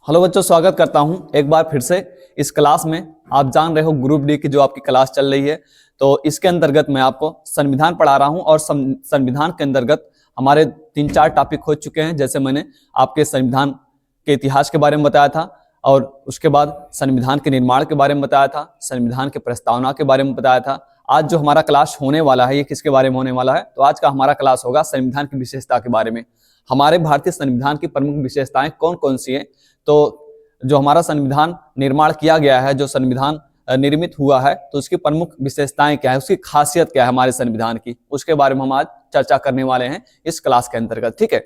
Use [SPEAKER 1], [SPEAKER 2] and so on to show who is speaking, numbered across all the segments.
[SPEAKER 1] Hello बच्चों, स्वागत करता हूं एक बार फिर से इस क्लास में। आप जान रहे हो ग्रुप डी की जो आपकी क्लास चल रही है, तो इसके अंतर्गत मैं आपको संविधान पढ़ा रहा हूं और संविधान के अंतर्गत हमारे 3-4 टॉपिक हो चुके हैं। जैसे मैंने आपके संविधान के इतिहास के बारे में बताया था, और उसके बाद संविधान के निर्माण के बारे में बताया था, संविधान के प्रस्तावना के बारे में बताया था। आज जो हमारा क्लास होने वाला है, ये किसके बारे में होने वाला है? तो आज का हमारा क्लास होगा संविधान की विशेषता के बारे में। हमारे भारतीय संविधान की प्रमुख विशेषताएं कौन कौन सी हैं? तो जो हमारा संविधान निर्माण किया गया है, जो संविधान निर्मित हुआ है, तो उसकी प्रमुख विशेषताएं क्या है, उसकी खासियत क्या है हमारे संविधान की, उसके बारे में हम आज चर्चा करने वाले हैं इस क्लास के अंतर्गत। ठीक है,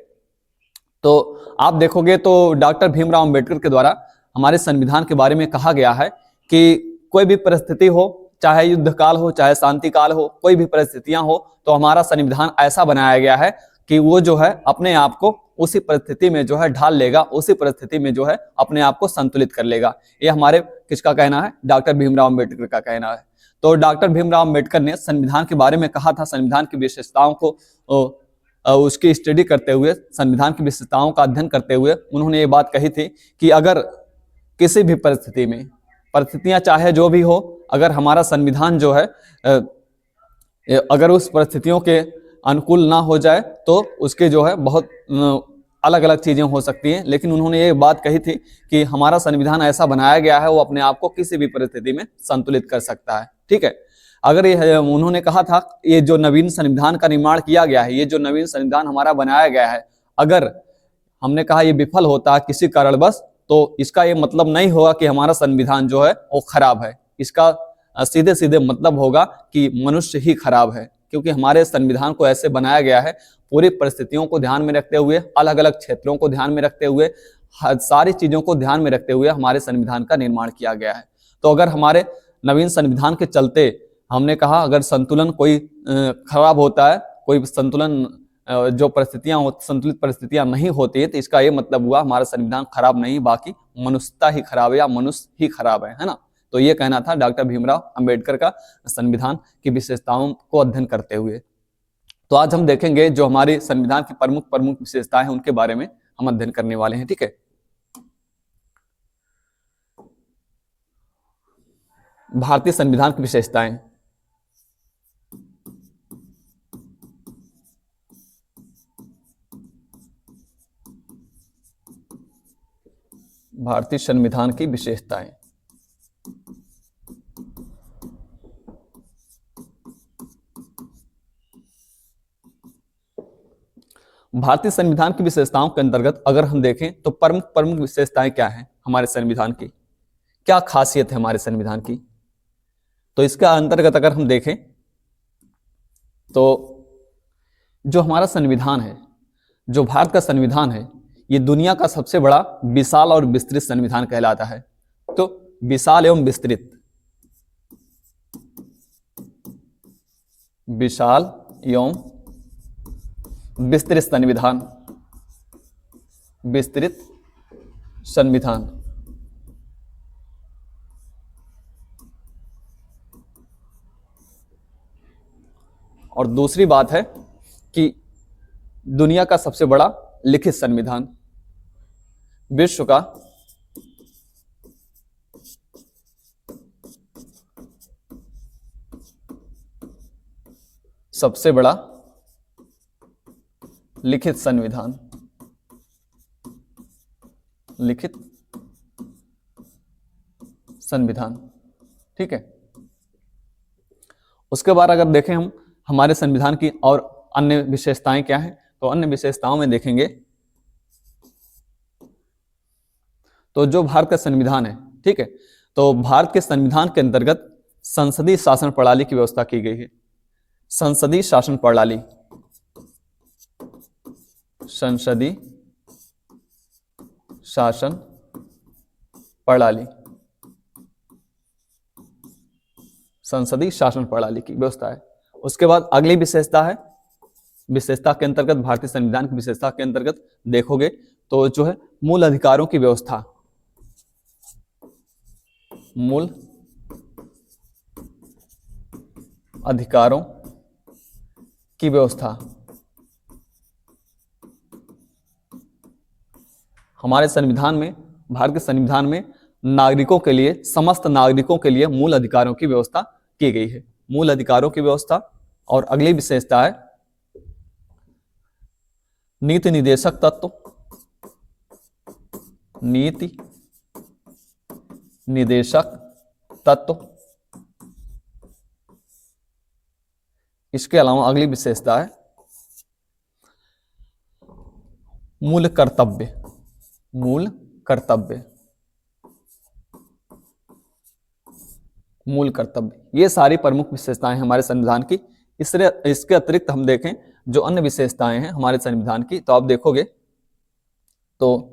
[SPEAKER 1] तो आप देखोगे तो डॉक्टर भीमराव अंबेडकर के द्वारा हमारे संविधान के बारे में कहा गया है कि कोई भी परिस्थिति हो, चाहे युद्ध काल हो, चाहे शांति काल हो, कोई भी परिस्थितियां हो, तो हमारा संविधान ऐसा बनाया गया है कि वो जो है अपने आप को उसी परिस्थिति में जो है ढाल लेगा, उसी परिस्थिति में जो है अपने आप को संतुलित कर लेगा। ये हमारे किसका कहना है? डॉक्टर भीमराव अंबेडकर का कहना है। तो डॉक्टर भीमराव अंबेडकर ने संविधान के बारे में कहा था, संविधान की विशेषताओं को उसकी स्टडी करते हुए, संविधान की विशेषताओं का अध्ययन करते हुए उन्होंने ये बात कही थी कि अगर किसी भी परिस्थिति में, परिस्थितियां चाहे जो भी हो, अगर हमारा संविधान जो है अगर उस परिस्थितियों के अनुकूल ना हो जाए तो उसके जो है बहुत अलग अलग चीजें हो सकती हैं, लेकिन उन्होंने ये बात कही थी कि हमारा संविधान ऐसा बनाया गया है, वो अपने आप को किसी भी परिस्थिति में संतुलित कर सकता है। ठीक है, अगर ये उन्होंने कहा था, ये जो नवीन संविधान का निर्माण किया गया है, ये जो नवीन संविधान हमारा बनाया गया है, अगर हमने कहा ये विफल होता है किसी कारणवश, तो इसका ये मतलब नहीं होगा कि हमारा संविधान जो है वो खराब है। इसका सीधे सीधे मतलब होगा कि मनुष्य ही खराब है, क्योंकि हमारे संविधान को ऐसे बनाया गया है, पूरी परिस्थितियों को ध्यान में रखते हुए, अलग अलग क्षेत्रों को ध्यान में रखते हुए, सारी चीजों को ध्यान में रखते हुए हमारे संविधान का निर्माण किया गया है। तो अगर हमारे नवीन संविधान के चलते हमने कहा अगर संतुलन कोई खराब होता है, कोई संतुलन जो परिस्थितियां संतुलित परिस्थितियां नहीं होती है, तो इसका ये मतलब हुआ हमारा संविधान खराब नहीं, बाकी मनुष्यता ही खराब है या मनुष्य ही खराब है ना। तो ये कहना था डॉक्टर भीमराव अंबेडकर का संविधान की विशेषताओं को अध्ययन करते हुए। तो आज हम देखेंगे जो हमारे संविधान की प्रमुख विशेषताएं हैं, उनके बारे में हम अध्ययन करने वाले हैं। ठीक है, भारतीय संविधान की विशेषताएं। भारतीय संविधान की विशेषताएं। भारतीय संविधान की विशेषताओं के अंतर्गत अगर हम देखें तो प्रमुख विशेषताएं क्या हैं हमारे संविधान की, क्या खासियत है हमारे संविधान की? तो इसके अंतर्गत अगर हम देखें तो जो हमारा संविधान है, जो भारत का संविधान है, ये दुनिया का सबसे बड़ा विशाल और विस्तृत संविधान कहलाता है। तो विशाल एवं विस्तृत, विशाल एवं विस्तृत संविधान, विस्तृत संविधान। और दूसरी बात है कि दुनिया का सबसे बड़ा लिखित संविधान, विश्व का सबसे बड़ा लिखित संविधान, लिखित संविधान। ठीक है, उसके बाद अगर देखें हम हमारे संविधान की और अन्य विशेषताएं क्या हैं, तो अन्य विशेषताओं में देखेंगे तो जो भारत का संविधान है, ठीक है, तो भारत के संविधान के अंतर्गत संसदीय शासन प्रणाली की व्यवस्था की गई है। संसदीय शासन प्रणाली, संसदीय शासन प्रणाली, संसदीय शासन प्रणाली की व्यवस्था है। उसके बाद अगली विशेषता है, विशेषता के अंतर्गत, भारतीय संविधान की विशेषता के अंतर्गत देखोगे तो जो है मूल अधिकारों की व्यवस्था, मूल अधिकारों की व्यवस्था। हमारे संविधान में भारत के संविधान में नागरिकों के लिए, समस्त नागरिकों के लिए मूल अधिकारों की व्यवस्था की गई है। मूल अधिकारों की व्यवस्था। और अगली विशेषता है नीति निर्देशक तत्व। नीति निर्देशक तत्व। इसके अलावा अगली विशेषता है मूल कर्तव्य। मूल कर्तव्य। मूल कर्तव्य। ये सारी प्रमुख विशेषताएं हमारे संविधान की। इसके अतिरिक्त हम देखें जो अन्य विशेषताएं हैं हमारे संविधान की, तो आप देखोगे तो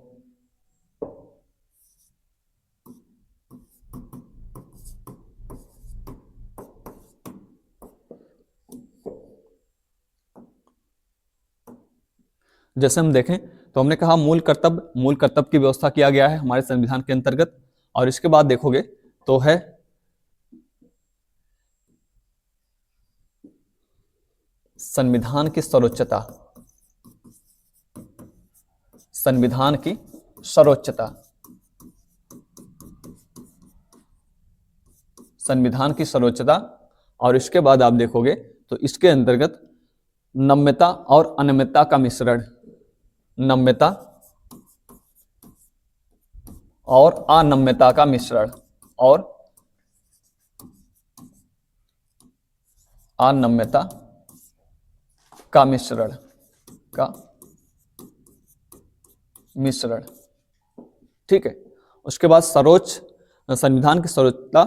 [SPEAKER 1] जैसे हम देखें तो हमने कहा मूल कर्तव्य की व्यवस्था किया गया है हमारे संविधान के अंतर्गत। और इसके बाद देखोगे तो है संविधान की सर्वोच्चता। संविधान की सर्वोच्चता। संविधान की सर्वोच्चता। और इसके बाद आप देखोगे तो इसके अंतर्गत नम्यता और अनम्यता का मिश्रण। नम्यता और अनम्यता का मिश्रण। और अनम्यता का मिश्रण। ठीक है। उसके बाद सर्वोच्च संविधान की सर्वोच्चता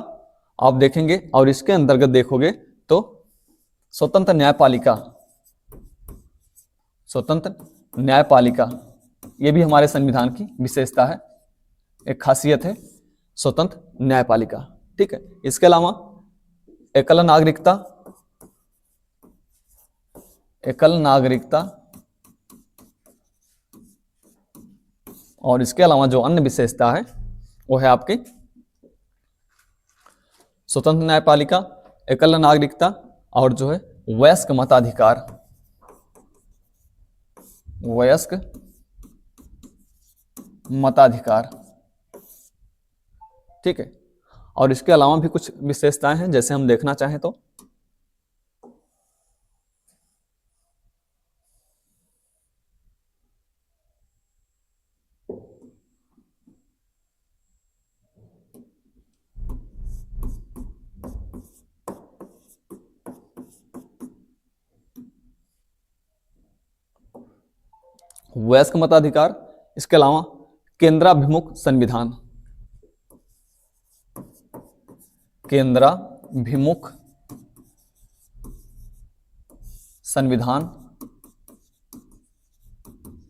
[SPEAKER 1] आप देखेंगे। और इसके अंतर्गत देखोगे तो स्वतंत्र न्यायपालिका। स्वतंत्र न्यायपालिका ये भी हमारे संविधान की विशेषता है, एक खासियत है स्वतंत्र न्यायपालिका। ठीक है। इसके अलावा एकल नागरिकता। एकल नागरिकता। और इसके अलावा जो अन्य विशेषता है वो है आपकी स्वतंत्र न्यायपालिका, एकल नागरिकता और जो है वयस्क मताधिकार। वयस्क मताधिकार। ठीक है। और इसके अलावा भी कुछ विशेषताएं हैं, जैसे हम देखना चाहें तो वयस्क मताधिकार। इसके अलावा केंद्राभिमुख संविधान। केंद्राभिमुख संविधान।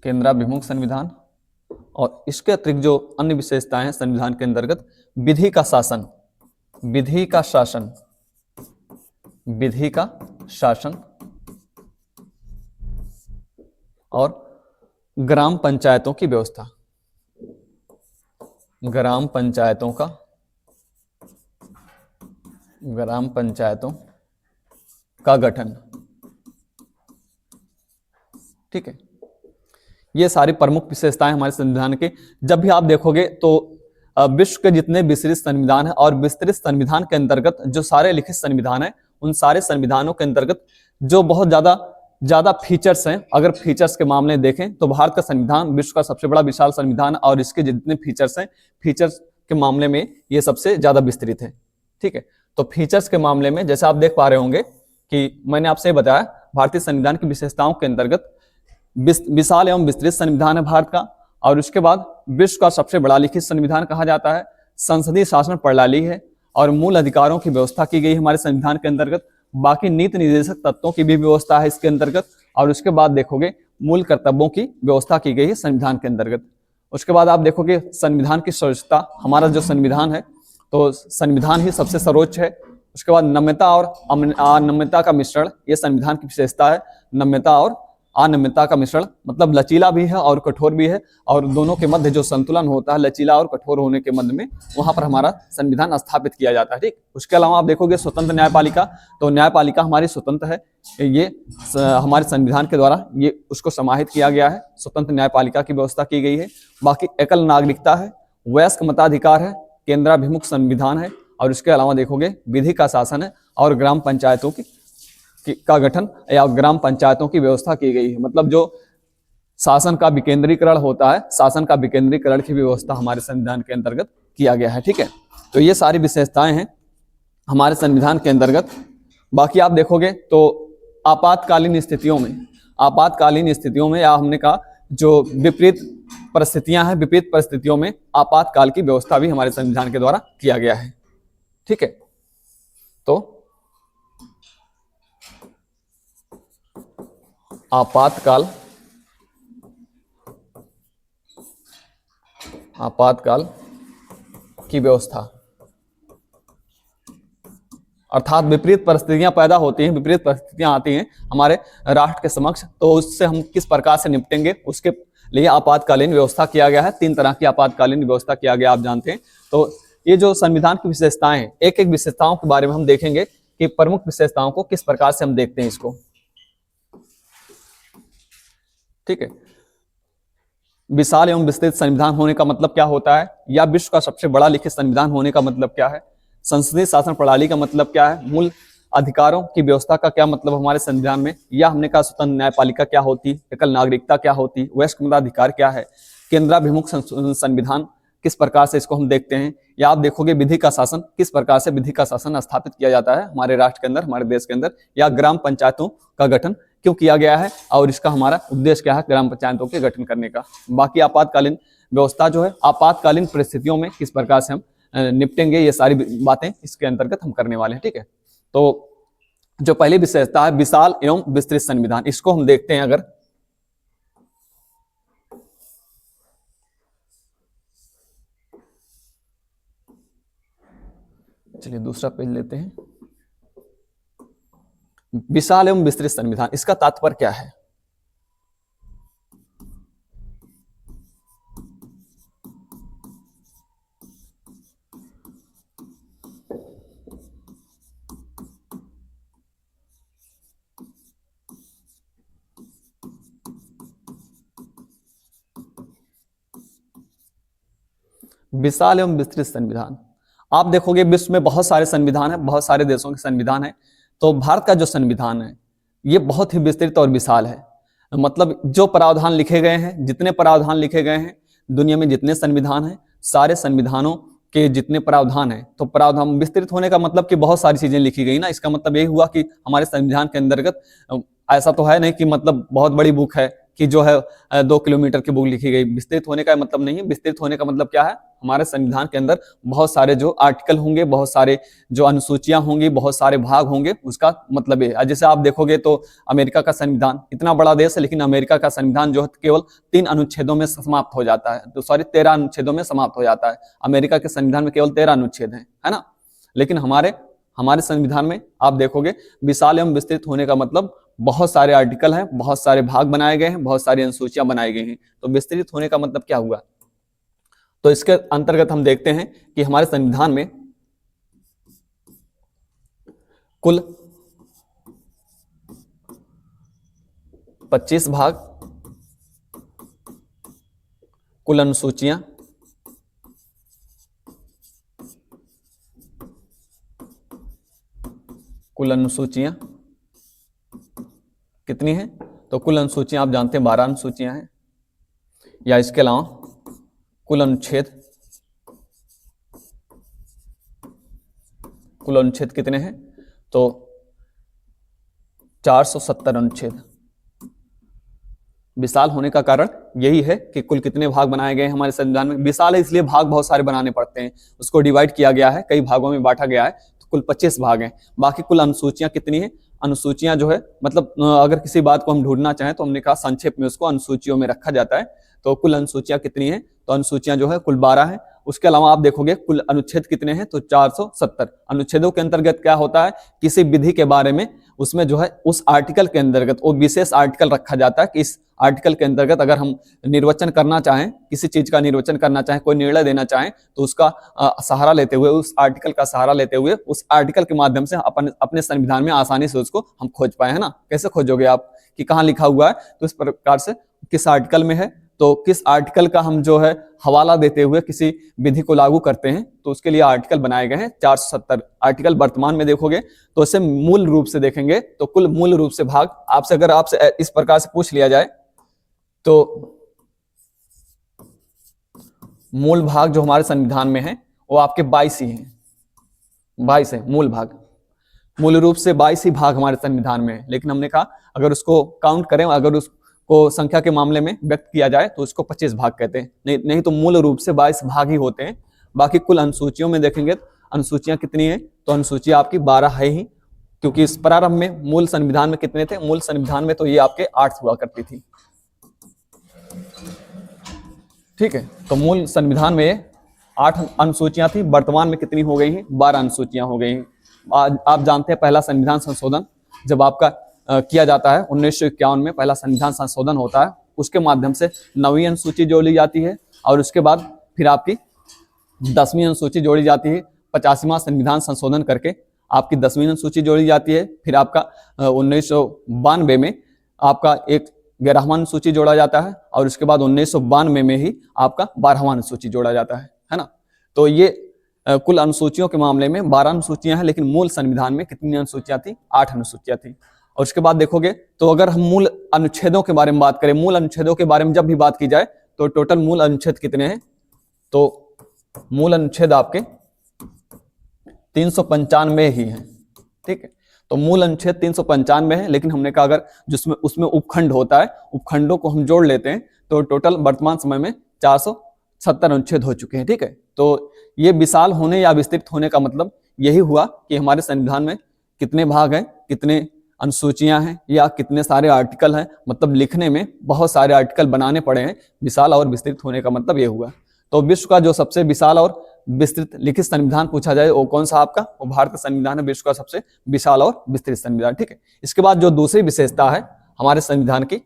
[SPEAKER 1] केंद्राभिमुख संविधान। और इसके अतिरिक्त जो अन्य विशेषताएं हैं संविधान के अंतर्गत विधि का शासन। विधि का शासन। विधि का शासन। और ग्राम पंचायतों की व्यवस्था। ग्राम पंचायतों का गठन। ठीक है। ये सारी प्रमुख विशेषताएं हमारे संविधान के। जब भी आप देखोगे तो विश्व के जितने विस्तृत संविधान है और विस्तृत संविधान के अंतर्गत जो सारे लिखित संविधान है, उन सारे संविधानों के अंतर्गत जो बहुत ज्यादा फीचर्स हैं, अगर फीचर्स के मामले देखें तो भारत का संविधान विश्व का सबसे बड़ा विशाल संविधान और इसके जितने फीचर्स हैं, फीचर्स के मामले में ये सबसे ज्यादा विस्तृत है। ठीक है। तो फीचर्स के मामले में जैसे आप देख पा रहे होंगे कि मैंने आपसे बताया भारतीय संविधान की विशेषताओं के अंतर्गत विशाल एवं विस्तृत संविधान है भारत का। और उसके बाद विश्व का सबसे बड़ा लिखित संविधान कहा जाता है। संसदीय शासन प्रणाली है और मूल अधिकारों की व्यवस्था की गई हमारे संविधान के अंतर्गत। बाकी नीति निर्देशक तत्वों की भी व्यवस्था है इसके अंतर्गत। और उसके बाद देखोगे मूल कर्तव्यों की व्यवस्था की गई है संविधान के अंतर्गत। उसके बाद आप देखोगे संविधान की सर्वोच्चता। हमारा जो संविधान है तो संविधान ही सबसे सर्वोच्च है। उसके बाद नम्यता और अनम्यता का मिश्रण, ये संविधान की विशेषता है। नम्यता और अनम्यता का मिश्रण मतलब लचीला भी है और कठोर भी है, और दोनों के मध्य जो संतुलन होता है लचीला और कठोर होने के मध्य में, वहां पर हमारा संविधान स्थापित किया जाता है। ठीक। उसके अलावा आप देखोगे स्वतंत्र न्यायपालिका, तो न्यायपालिका हमारी स्वतंत्र है। ये हमारे संविधान के द्वारा ये उसको समाहित किया गया है, स्वतंत्र न्यायपालिका की व्यवस्था की गई है। बाकी एकल नागरिकता है, वयस्क मताधिकार है, केंद्राभिमुख संविधान है, और इसके अलावा देखोगे विधि का शासन है, और ग्राम पंचायतों का गठन या ग्राम पंचायतों की व्यवस्था की गई है। मतलब जो शासन का विकेंद्रीकरण होता है, शासन का विकेंद्रीकरण की व्यवस्था हमारे संविधान के अंतर्गत किया गया है। ठीक है, तो ये सारी विशेषताएं हैं हमारे संविधान के अंतर्गत। बाकी आप देखोगे तो आपातकालीन स्थितियों में या हमने कहा जो विपरीत परिस्थितियां हैं, विपरीत परिस्थितियों में आपातकाल की व्यवस्था भी हमारे संविधान के द्वारा किया गया है। ठीक है, तो आपातकाल की व्यवस्था, अर्थात विपरीत परिस्थितियां पैदा होती हैं, विपरीत परिस्थितियां आती हैं हमारे राष्ट्र के समक्ष, तो उससे हम किस प्रकार से निपटेंगे, उसके लिए आपातकालीन व्यवस्था किया गया है। 3 तरह की आपातकालीन व्यवस्था किया गया, आप जानते हैं। तो ये जो संविधान की विशेषताएं हैं, एक एक विशेषताओं के बारे में हम देखेंगे कि प्रमुख विशेषताओं को किस प्रकार से हम देखते हैं इसको। ठीक है, विशाल एवं विस्तृत संविधान होने का मतलब क्या होता है, या विश्व का सबसे बड़ा लिखित संविधान होने का मतलब क्या है, संसदीय शासन प्रणाली का मतलब क्या है, मूल अधिकारों की व्यवस्था का क्या मतलब हमारे संविधान में, या हमने कहा स्वतंत्र न्यायपालिका क्या होती, एकल नागरिकता क्या होती, वयस्क मताधिकार क्या है, केंद्राभिमुख संविधान किस प्रकार से इसको हम देखते हैं, या आप देखोगे विधि का शासन, किस प्रकार से विधि का शासन स्थापित किया जाता है हमारे राष्ट्र के अंदर, हमारे देश के अंदर, या ग्राम पंचायतों का गठन क्यों किया गया है और इसका हमारा उद्देश्य क्या है ग्राम पंचायतों के गठन करने का। बाकी आपातकालीन व्यवस्था जो है, आपातकालीन परिस्थितियों में किस प्रकार से हम निपटेंगे, ये सारी बातें इसके अंतर्गत हम करने वाले हैं। ठीक है, तो जो पहली विशेषता है विशाल एवं विस्तृत संविधान, इसको हम देखते हैं। अगर चलिए दूसरा पेज लेते हैं। विशाल एवं विस्तृत संविधान, इसका तात्पर्य क्या है? विशाल एवं विस्तृत संविधान, आप देखोगे विश्व में बहुत सारे संविधान हैं, बहुत सारे देशों के संविधान हैं, तो भारत का जो संविधान है ये बहुत ही विस्तृत और विशाल है। मतलब जो प्रावधान लिखे गए हैं, जितने प्रावधान लिखे गए हैं, दुनिया में जितने संविधान हैं, सारे संविधानों के जितने प्रावधान हैं, तो प्रावधान विस्तृत होने का मतलब कि बहुत सारी चीजें लिखी गई ना। इसका मतलब यही हुआ कि हमारे संविधान के अंतर्गत ऐसा तो है नहीं कि मतलब बहुत बड़ी बुक है कि जो है 2 किलोमीटर की बुक लिखी गई। विस्तृत होने का मतलब नहीं है। विस्तृत होने का मतलब क्या है, हमारे संविधान के अंदर बहुत सारे जो आर्टिकल होंगे, बहुत सारे जो अनुसूचियां होंगी, बहुत सारे भाग होंगे, उसका मतलब ये है। जैसे आप देखोगे तो अमेरिका का संविधान, इतना बड़ा देश है लेकिन अमेरिका का संविधान जो है केवल 3 अनुच्छेदों में समाप्त हो जाता है, तो सॉरी 13 अनुच्छेदों में समाप्त हो जाता है। अमेरिका के संविधान में केवल 13 अनुच्छेद है ना। लेकिन हमारे संविधान में आप देखोगे विशाल एवं विस्तृत होने का मतलब बहुत सारे आर्टिकल हैं, बहुत सारे भाग बनाए गए हैं, बहुत सारी अनुसूचियां बनाई गई हैं। तो विस्तृत होने का मतलब क्या हुआ? तो इसके अंतर्गत हम देखते हैं कि हमारे संविधान में कुल 25 भाग, कुल अनुसूचियां कितनी है? तो कुल अनुसूचियां आप जानते हैं 12 अनुसूचियां हैं, या इसके अलावा कुल अनुच्छेद कितने हैं? तो 470 अनुच्छेद। विशाल होने का कारण यही है कि कुल कितने भाग बनाए गए हैं हमारे संविधान में। विशाल है इसलिए भाग बहुत सारे बनाने पड़ते हैं, उसको डिवाइड किया गया है, कई भागों में बांटा गया है, तो कुल 25 भाग हैं। बाकी कुल अनुसूचियां कितनी है? अनुसूचियां जो है मतलब अगर किसी बात को हम ढूंढना चाहें तो हमने कहा संक्षेप में उसको अनुसूचियों में रखा जाता है। तो कुल अनुसूचियां कितनी है? तो अनुसूचियां जो है कुल 12 है। उसके अलावा आप देखोगे कुल अनुच्छेद कितने हैं? तो 470। अनुच्छेदों के अंतर्गत क्या होता है, किसी विधि के बारे में उसमें जो है उस आर्टिकल के अंतर्गत वो विशेष आर्टिकल रखा जाता है कि इस आर्टिकल के अंतर्गत अगर हम निर्वचन करना चाहें, किसी चीज का निर्वचन करना चाहें, कोई निर्णय देना चाहें, तो उसका सहारा लेते हुए, उस आर्टिकल का सहारा लेते हुए, उस आर्टिकल के माध्यम से अपने संविधान में आसानी से उसको हम खोज पाए, है ना। कैसे खोजोगे आप कि कहाँ लिखा हुआ है? तो इस प्रकार से किस आर्टिकल में है, तो किस आर्टिकल का हम जो है हवाला देते हुए किसी विधि को लागू करते हैं, तो उसके लिए आर्टिकल बनाए गए हैं 470 आर्टिकल। वर्तमान में देखोगे तो इसे मूल रूप से देखेंगे तो कुल मूल रूप से भाग आपसे अगर आपसे इस प्रकार से पूछ लिया जाए तो मूल भाग जो हमारे संविधान में है वो आपके 22 ही हैं, 22 है मूल भाग। मूल रूप से 22 ही भाग हमारे संविधान में है, लेकिन हमने कहा अगर उसको काउंट करें, अगर उसको संख्या के मामले में व्यक्त किया जाए तो उसको 25 भाग कहते हैं, नहीं तो मूल रूप से 22 भाग ही होते हैं। बाकी कुल अनुसूचियों में देखेंगे तो अनुसूचियां कितनी है, तो अनुसूचियां आपकी 12 है ही, क्योंकि इस प्रारंभ में मूल संविधान में कितने थे, मूल संविधान में तो ये आपके 8 हुआ करती थी। ठीक है, तो मूल संविधान में 8 अनुसूचियां थी, वर्तमान में कितनी हो गई हैं, 12 अनुसूचियां हो गई हैं। आप जानते हैं पहला संविधान संशोधन जब आपका किया जाता है 1951 में पहला संविधान संशोधन होता है, उसके माध्यम से 9वीं अनुसूची जोड़ी जाती है और उसके बाद फिर आपकी 10वीं अनुसूची जोड़ी जाती है। 85वां संविधान संशोधन करके आपकी 10वीं अनुसूची जोड़ी जाती है। फिर आपका 1992 में आपका एक 11वां अनुसूची जोड़ा जाता है और उसके बाद 1992 में ही आपका 12वां अनुसूची जोड़ा जाता है ना। तो ये कुल अनुसूचियों के मामले में 12 अनुसूचियां हैं, लेकिन मूल संविधान में कितनी अनुसूचियां थी, 8 अनुसूचियां थी। और उसके बाद देखोगे तो अगर हम मूल अनुच्छेदों के बारे में बात करें, मूल अनुच्छेदों के बारे में जब भी बात की जाए तो टोटल मूल अनुच्छेद कितने हैं, तो मूल अनुच्छेद आपके 395 ही हैं। ठीक है, तो मूल अनुच्छेद 395 है, लेकिन हमने कहा अगर जिसमें उसमें उपखंड होता है, उपखंडों को हम जोड़ लेते हैं तो टोटल वर्तमान समय में 470 अनुच्छेद हो चुके हैं। ठीक है, तो ये विशाल होने या विस्तृत होने का मतलब यही हुआ कि हमारे संविधान में कितने भाग हैं, कितने अनुसूचियां हैं या कितने सारे आर्टिकल हैं, मतलब लिखने में बहुत सारे आर्टिकल बनाने पड़े हैं। विशाल और विस्तृत होने का मतलब ये हुआ। तो विश्व का जो सबसे विशाल और विस्तृत लिखित संविधान पूछा जाए वो कौन सा आपका, वो भारत का संविधान है, विश्व का सबसे विशाल और विस्तृत संविधान। ठीक है, इसके बाद जो दूसरी विशेषता है हमारे संविधान की,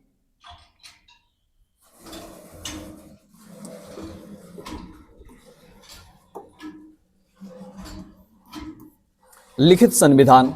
[SPEAKER 1] लिखित संविधान।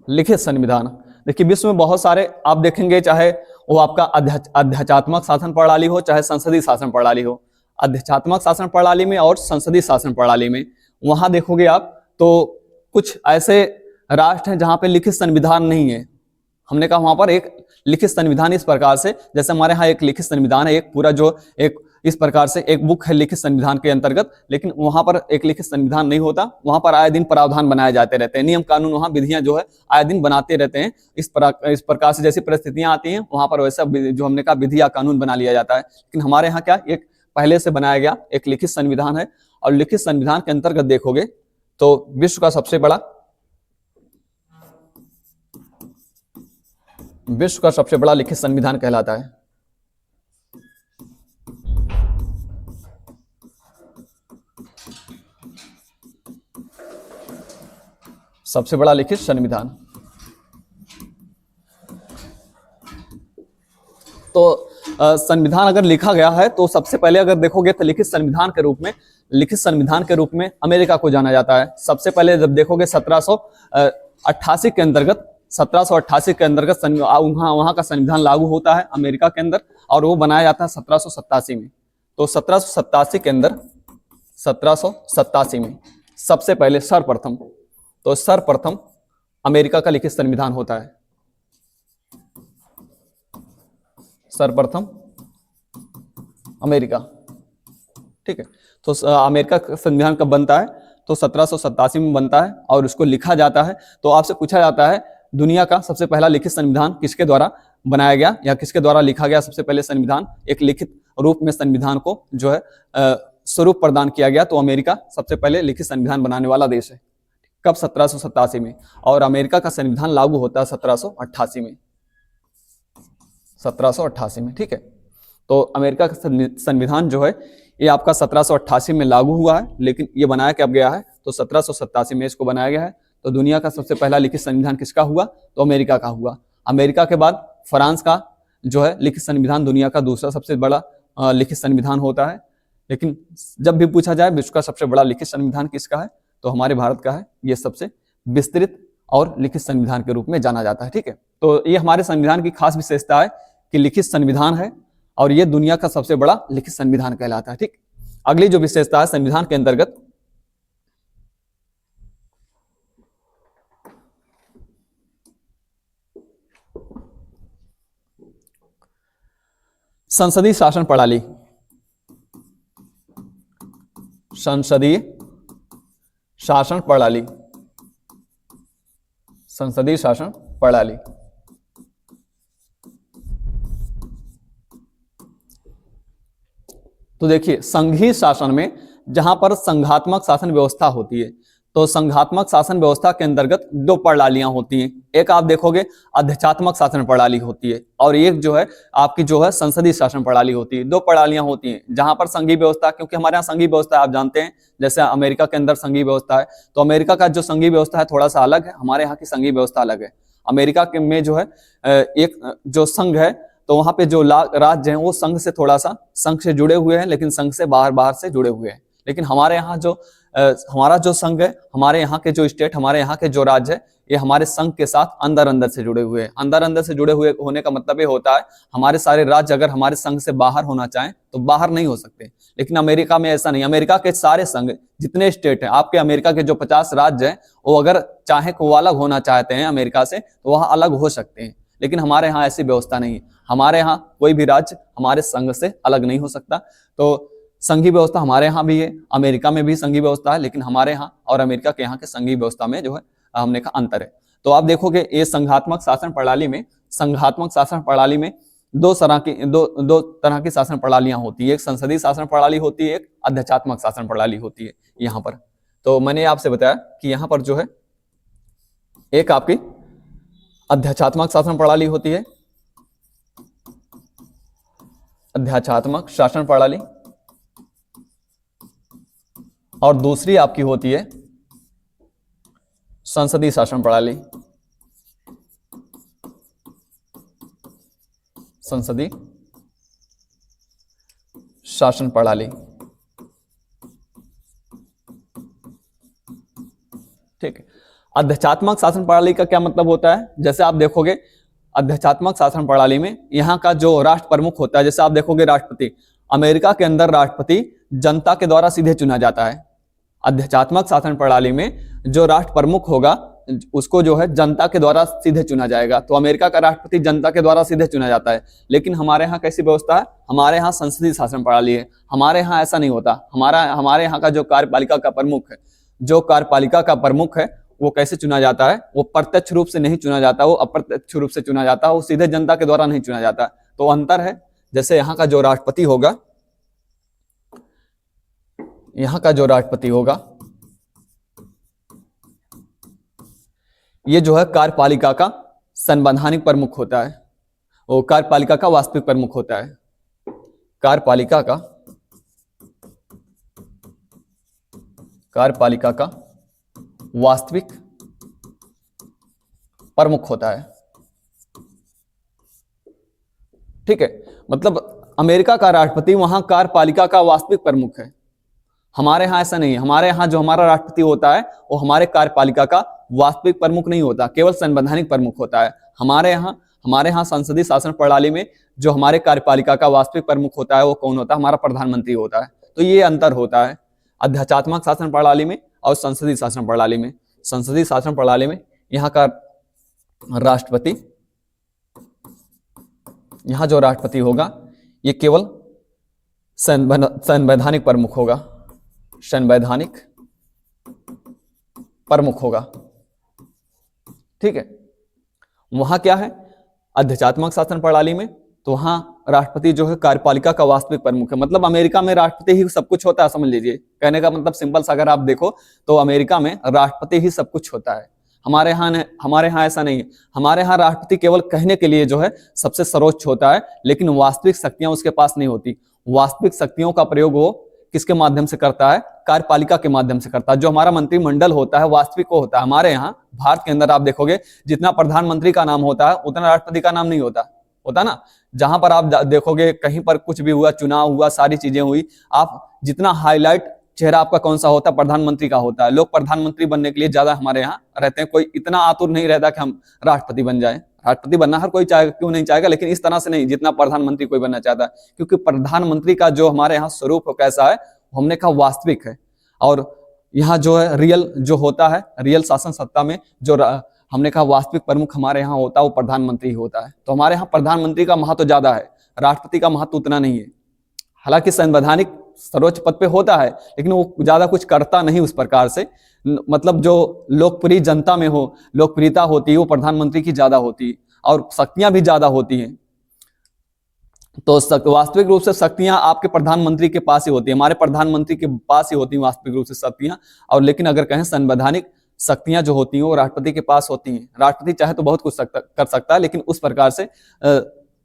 [SPEAKER 1] लिखित संविधान देखिए विश्व में बहुत सारे आप देखेंगे, चाहे वो आपका अध्यात्मक शासन प्रणाली हो चाहे संसदीय शासन प्रणाली हो। अध्यात्मक शासन प्रणाली में और संसदीय शासन प्रणाली में वहां देखोगे आप तो कुछ ऐसे राष्ट्र हैं जहां पे लिखित संविधान नहीं है। हमने कहा वहां पर एक लिखित संविधान इस प्रकार से, जैसे हमारे यहाँ एक लिखित संविधान है, एक पूरा जो एक इस प्रकार से एक बुक है लिखित संविधान के अंतर्गत, लेकिन वहां पर एक लिखित संविधान नहीं होता। वहां पर आए दिन प्रावधान बनाए जाते रहते हैं, नियम कानून वहां विधियां जो है आए दिन बनाते रहते हैं। इस प्रकार से जैसी परिस्थितियां आती हैं वहां पर वैसा जो हमने कहा विधि या कानून बना लिया जाता है। लेकिन हमारे यहाँ क्या एक पहले से बनाया गया एक लिखित संविधान है, और लिखित संविधान के अंतर्गत देखोगे तो विश्व का सबसे बड़ा लिखित संविधान कहलाता है। सबसे बड़ा लिखित संविधान। तो संविधान अगर लिखा गया है तो सबसे पहले अगर देखोगे तो लिखित संविधान के रूप में अमेरिका को जाना जाता है। सबसे पहले जब देखोगे 1788 के अंतर्गत वहां का संविधान लागू होता है अमेरिका के अंदर, और वो बनाया जाता है 1787 में। तो 1787 में सबसे पहले सर्वप्रथम अमेरिका का लिखित संविधान होता है। सर्वप्रथम अमेरिका। ठीक है, तो अमेरिका का संविधान कब बनता है, तो 1787 में बनता है और उसको लिखा जाता है। तो आपसे पूछा जाता है दुनिया का सबसे पहला लिखित संविधान किसके द्वारा बनाया गया या किसके द्वारा लिखा गया सबसे पहले संविधान, एक लिखित रूप में संविधान को जो है स्वरूप प्रदान किया गया। तो अमेरिका सबसे पहले लिखित संविधान बनाने वाला देश है। कब, 1787 में, और अमेरिका का संविधान लागू होता है 1788 में। 1788 में। ठीक है, तो अमेरिका का संविधान जो है ये आपका 1788 में लागू हुआ है, लेकिन ये बनाया कब गया है, तो 1787 में इसको बनाया गया है। तो दुनिया का सबसे पहला लिखित संविधान किसका हुआ, तो अमेरिका का हुआ। अमेरिका के बाद फ्रांस का जो है लिखित संविधान दुनिया का दूसरा सबसे बड़ा लिखित संविधान होता है। लेकिन जब भी पूछा जाए विश्व का सबसे बड़ा लिखित संविधान किसका है, तो हमारे भारत का है। ये सबसे विस्तृत और लिखित संविधान के रूप में जाना जाता है। ठीक है, तो ये हमारे संविधान की खास विशेषता है कि लिखित संविधान है और ये दुनिया का सबसे बड़ा लिखित संविधान कहलाता है। ठीक, अगली जो विशेषता है संविधान के अंतर्गत संसदीय शासन प्रणाली। संसदीय शासन प्रणाली, संसदीय शासन प्रणाली। तो देखिए, संघीय शासन में जहां पर संघात्मक शासन व्यवस्था होती है, तो संघात्मक शासन व्यवस्था के अंतर्गत दो प्रणालियां होती हैं। एक आप देखोगे अध्यक्षात्मक शासन प्रणाली होती है और एक जो है आपकी जो है संसदीय शासन प्रणाली होती है। दो प्रणालियां होती हैं जहां पर संघीय व्यवस्था, क्योंकि हमारे यहाँ संघीय व्यवस्था आप जानते हैं, जैसे अमेरिका के अंदर संघीय व्यवस्था है, तो अमेरिका का जो संघीय व्यवस्था है थोड़ा सा अलग है, हमारे यहाँ की संघीय व्यवस्था अलग है। अमेरिका के में जो है एक जो संघ है, तो वहां पे जो राज्य हैं वो संघ से थोड़ा सा संघ से जुड़े हुए हैं, लेकिन संघ से बाहर से जुड़े हुए हैं। लेकिन हमारे यहाँ जो हमारा जो संघ है, हमारे यहाँ के जो स्टेट, हमारे यहाँ के जो राज्य है, ये हमारे संघ के साथ अंदर से जुड़े हुए हैं। अंदर से जुड़े हुए होने का मतलब ये होता है हमारे सारे राज्य अगर हमारे संघ से बाहर होना चाहें तो बाहर नहीं हो सकते। लेकिन अमेरिका में ऐसा नहीं। अमेरिका के सारे संघ जितने स्टेट हैं, आपके अमेरिका के जो 50 राज्य हैं, वो अगर चाहे को अलग होना चाहते हैं अमेरिका से तो वह अलग हो सकते हैं। लेकिन हमारे यहाँ ऐसी व्यवस्था नहीं है। हमारे यहाँ कोई भी राज्य हमारे संघ से अलग नहीं हो सकता। तो संघीय व्यवस्था हमारे यहाँ भी है, अमेरिका में भी संघीय व्यवस्था है, लेकिन हमारे यहाँ और अमेरिका के यहाँ के संघीय व्यवस्था में जो है हमने का अंतर है। तो आप देखोगे ये संघात्मक शासन प्रणाली में, संघात्मक शासन प्रणाली में दो तरह की शासन प्रणालियां होती है। एक संसदीय शासन प्रणाली होती है, एक अध्यक्षात्मक शासन प्रणाली होती है। यहाँ पर तो मैंने आपसे बताया कि यहाँ पर जो है एक आपकी अध्यक्षात्मक शासन प्रणाली होती है, अध्यक्षात्मक शासन प्रणाली, और दूसरी आपकी होती है संसदीय शासन प्रणाली, संसदीय शासन प्रणाली। ठीक है, अध्यक्षात्मक शासन प्रणाली का क्या मतलब होता है? जैसे आप देखोगे अध्यक्षात्मक शासन प्रणाली में यहाँ का जो राष्ट्र प्रमुख होता है, जैसे आप देखोगे राष्ट्रपति, अमेरिका के अंदर राष्ट्रपति जनता के द्वारा सीधे चुना जाता है। अध्यक्षात्मक शासन प्रणाली में जो राष्ट्र प्रमुख होगा उसको जो है जनता के द्वारा सीधे चुना जाएगा। तो अमेरिका का राष्ट्रपति जनता के द्वारा सीधे चुना जाता है। लेकिन हमारे यहाँ कैसी व्यवस्था है? हमारे यहाँ संसदीय शासन प्रणाली है। हमारे यहाँ ऐसा नहीं होता। हमारे यहाँ का जो कार्यपालिका का प्रमुख है, जो कार्यपालिका का प्रमुख है वो कैसे चुना जाता है? वो प्रत्यक्ष रूप से नहीं चुना जाता, वो अप्रत्यक्ष रूप से चुना जाता है, वो सीधे जनता के द्वारा नहीं चुना जाता। तो अंतर है। जैसे यहाँ का जो राष्ट्रपति होगा, यहाँ का जो राष्ट्रपति होगा ये जो है कार्यपालिका का संवैधानिक प्रमुख होता है, वो कार्यपालिका का वास्तविक प्रमुख होता है। कार्यपालिका का वास्तविक प्रमुख होता है। ठीक है, मतलब अमेरिका का राष्ट्रपति वहां कार्यपालिका का वास्तविक प्रमुख है। हमारे यहाँ ऐसा नहीं है। हमारे यहाँ जो हमारा राष्ट्रपति होता है वो हमारे कार्यपालिका का वास्तविक प्रमुख नहीं होता, केवल संवैधानिक प्रमुख होता है। हमारे यहाँ संसदीय शासन प्रणाली में जो हमारे कार्यपालिका का वास्तविक प्रमुख होता है वो कौन होता है? हमारा प्रधानमंत्री होता है। तो ये अंतर होता है अध्यक्षात्मक शासन प्रणाली में और संसदीय शासन प्रणाली में। संसदीय शासन प्रणाली में यहाँ का राष्ट्रपति, यहाँ जो राष्ट्रपति होगा ये केवल संवैधानिक प्रमुख होगा, संवैधानिक प्रमुख होगा। ठीक है, वहां क्या है अध्यक्षात्मक शासन प्रणाली में? तो वहां राष्ट्रपति जो है कार्यपालिका का वास्तविक प्रमुख है। मतलब अमेरिका में राष्ट्रपति ही सब कुछ होता है, समझ लीजिए। कहने का मतलब सिंपल सा अगर आप देखो तो अमेरिका में राष्ट्रपति ही सब कुछ होता है। हमारे यहाँ ऐसा नहीं है। हमारे यहाँ राष्ट्रपति केवल कहने के लिए जो है सबसे सर्वोच्च होता है, लेकिन वास्तविक शक्तियां उसके पास नहीं होती। वास्तविक शक्तियों का प्रयोग वो किसके माध्यम से करता है? कार्यपालिका के माध्यम से करता है। जो हमारा मंत्रिमंडल होता है वास्तविक वो होता है। हमारे यहाँ भारत के अंदर आप देखोगे जितना प्रधानमंत्री का नाम होता है उतना राष्ट्रपति का नाम नहीं होता ना। जहां पर आप देखोगे कहीं पर कुछ भी हुआ, चुनाव हुआ, सारी चीजें हुई, आप जितना हाईलाइट चेहरा आपका कौन सा होता है, प्रधानमंत्री का होता है। लोग प्रधानमंत्री बनने के लिए ज्यादा हमारे यहाँ रहते हैं, कोई इतना आतुर नहीं रहता कि हम राष्ट्रपति बन जाए। राष्ट्रपति बनना हर कोई चाहेगा, क्यों नहीं चाहेगा, लेकिन इस तरह से नहीं जितना प्रधानमंत्री कोई बनना चाहता है, क्योंकि प्रधानमंत्री का जो हमारे यहाँ स्वरूप हो कैसा है, हमने कहा वास्तविक है। और यहाँ जो है रियल जो होता है, रियल शासन सत्ता में जो हमने कहा वास्तविक प्रमुख हमारे यहाँ होता है वो प्रधानमंत्री होता है। तो हमारे यहाँ प्रधानमंत्री का महत्व ज्यादा है, राष्ट्रपति का महत्व उतना नहीं है। हालांकि संवैधानिक सर्वोच्च पद पे होता है, लेकिन वो ज्यादा कुछ करता नहीं उस प्रकार से। मतलब जो लोकप्रिय जनता में हो, लोकप्रियता होती है वो प्रधानमंत्री की ज्यादा होती है और शक्तियां भी ज्यादा होती हैं। तो वास्तविक रूप से शक्तियां आपके प्रधानमंत्री के पास ही होती है, हमारे प्रधानमंत्री के पास ही होती हैं वास्तविक रूप से शक्तियां। और लेकिन अगर कहें संवैधानिक शक्तियां जो होती हैं वो राष्ट्रपति के पास होती हैं। राष्ट्रपति चाहे तो बहुत कुछ कर सकता है, लेकिन उस प्रकार से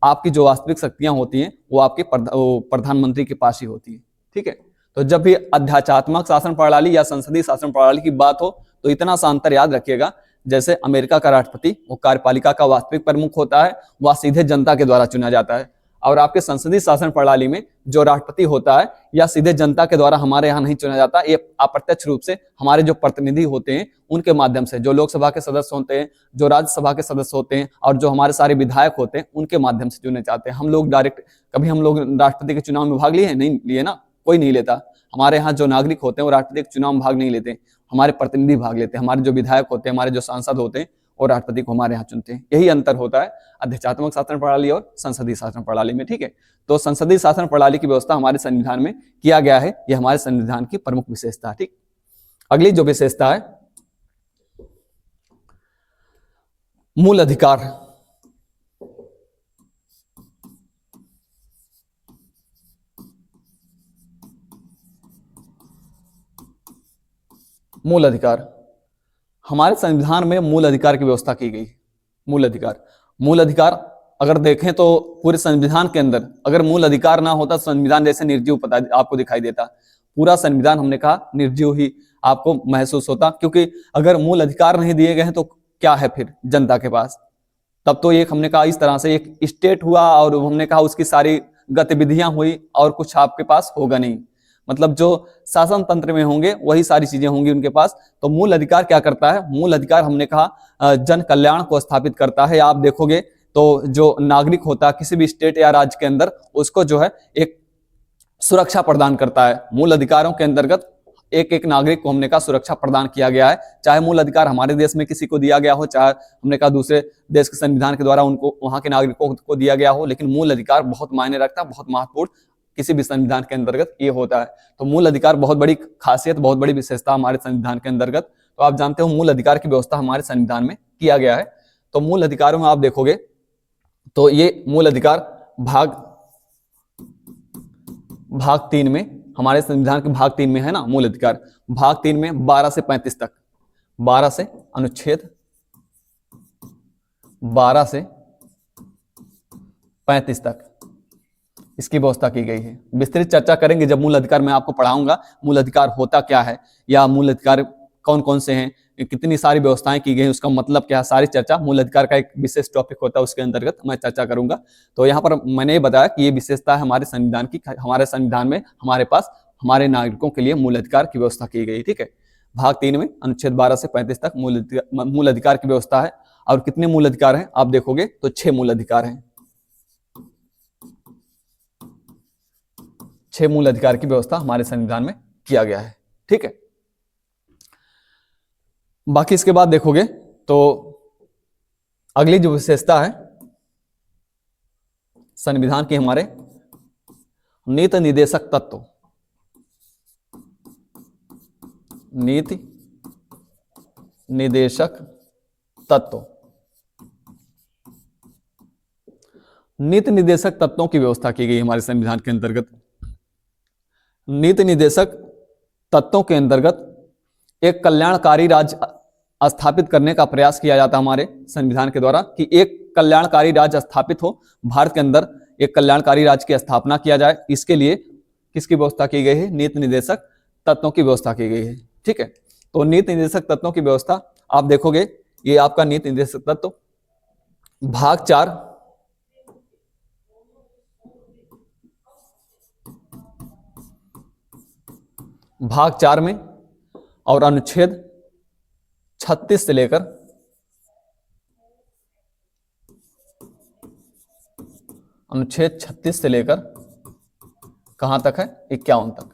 [SPEAKER 1] आपकी जो वास्तविक शक्तियां होती हैं वो आपके प्रधानमंत्री के पास ही होती है। ठीक है, तो जब भी अध्यात्मक शासन प्रणाली या संसदीय शासन प्रणाली की बात हो तो इतना सा अंतर याद रखिएगा। जैसे अमेरिका का राष्ट्रपति वो कार्यपालिका का वास्तविक प्रमुख होता है, वह सीधे जनता के द्वारा चुना जाता है। और आपके संसदीय शासन प्रणाली में जो राष्ट्रपति होता है या सीधे जनता के द्वारा हमारे यहाँ नहीं चुना जाता, ये अप्रत्यक्ष रूप से हमारे जो प्रतिनिधि होते हैं उनके माध्यम से, जो लोकसभा के सदस्य होते हैं, जो राज्यसभा के सदस्य होते हैं और जो हमारे सारे विधायक होते हैं उनके माध्यम से चुने जाते हैं। हम लोग डायरेक्ट कभी हम लोग राष्ट्रपति के चुनाव में भाग लिए नहीं लिए ना, कोई नहीं लेता। हमारे यहाँ जो नागरिक होते हैं वो राष्ट्रपति के चुनाव में भाग नहीं लेते, हमारे प्रतिनिधि भाग लेते हैं। हमारे जो विधायक होते हैं, हमारे जो सांसद होते हैं और राष्ट्रपति को हमारे यहाँ चुनते हैं। यही अंतर होता है अध्यक्षात्मक शासन प्रणाली और संसदीय शासन प्रणाली में। ठीक है, तो संसदीय शासन प्रणाली की व्यवस्था हमारे संविधान में किया गया है, यह हमारे संविधान की प्रमुख विशेषता है। ठीक, अगली जो विशेषता है मूल अधिकार। मूल अधिकार, हमारे संविधान में मूल अधिकार की व्यवस्था की गई। मूल अधिकार अगर देखें तो पूरे संविधान के अंदर अगर मूल अधिकार ना होता, संविधान जैसे निर्जीव पता आपको दिखाई देता। पूरा संविधान हमने कहा निर्जीव ही आपको महसूस होता, क्योंकि अगर मूल अधिकार नहीं दिए गए हैं तो क्या है फिर जनता के पास। तब तो एक हमने कहा इस तरह से एक स्टेट हुआ और हमने कहा उसकी सारी गतिविधियां हुई और कुछ आपके पास होगा नहीं। मतलब जो शासन तंत्र में होंगे वही सारी चीजें होंगी उनके पास। तो मूल अधिकार क्या करता है? मूल अधिकार हमने कहा जन कल्याण को स्थापित करता है। आप देखोगे तो जो नागरिक होता है किसी भी स्टेट या राज्य के अंदर, उसको जो है एक सुरक्षा प्रदान करता है। मूल अधिकारों के अंतर्गत एक एक नागरिक को हमने कहा सुरक्षा प्रदान किया गया है। चाहे मूल अधिकार हमारे देश में किसी को दिया गया हो, चाहे हमने कहा दूसरे देश के संविधान के द्वारा उनको वहां के नागरिकों को दिया गया हो, लेकिन मूल अधिकार बहुत मायने रखता है, बहुत महत्वपूर्ण किसी भी संविधान के अंतर्गत ये होता है। तो मूल अधिकार बहुत बड़ी खासियत, बहुत बड़ी विशेषता हमारे संविधान के अंतर्गत। तो आप जानते हो मूल अधिकार की व्यवस्था हमारे संविधान में किया गया है। तो मूल अधिकारों में आप देखोगे तो ये मूल अधिकार भाग 3 में, हमारे संविधान के भाग 3 में है ना मूल अधिकार। भाग 3 में 12 से 35 तक, 12 से अनुच्छेद 12 से 35 तक इसकी व्यवस्था की गई है। विस्तृत चर्चा करेंगे जब मूल अधिकार मैं आपको पढ़ाऊंगा मूल अधिकार होता क्या है, या मूल अधिकार कौन कौन से हैं, कितनी सारी व्यवस्थाएं की गई, उसका मतलब क्या है, सारी चर्चा मूल अधिकार का एक विशेष टॉपिक होता है, उसके अंतर्गत मैं चर्चा करूंगा। तो यहाँ पर मैंने ये बताया कि ये विशेषता है हमारे संविधान की। हमारे संविधान में हमारे पास हमारे नागरिकों के लिए मूल अधिकार की व्यवस्था की गई। ठीक है, भाग 3 में अनुच्छेद 12 से 35 तक मूल अधिकार की व्यवस्था है। और कितने मूल अधिकार हैं आप देखोगे तो 6 मूल अधिकार हैं। 6 मूल अधिकार की व्यवस्था हमारे संविधान में किया गया है। ठीक है, बाकी इसके बाद देखोगे तो अगली जो विशेषता है संविधान की, हमारे नीति निर्देशक तत्व। नीति निर्देशक तत्व, नीति निर्देशक तत्वों की व्यवस्था की गई हमारे संविधान के अंतर्गत। नीति निर्देशक तत्वों के अंतर्गत एक कल्याणकारी राज्य स्थापित करने का प्रयास किया जाता है हमारे संविधान के द्वारा, कि एक कल्याणकारी राज्य स्थापित हो, भारत के अंदर एक कल्याणकारी राज्य की स्थापना किया जाए। इसके लिए किसकी व्यवस्था की गई है? नीति निर्देशक तत्वों की व्यवस्था की गई है। ठीक है, तो नीति निर्देशक तत्वों की व्यवस्था आप देखोगे, ये आपका नीति निर्देशक तत्व भाग 4 भाग भाग 4 में और अनुच्छेद 36 से लेकर कहां तक है, 51 तक।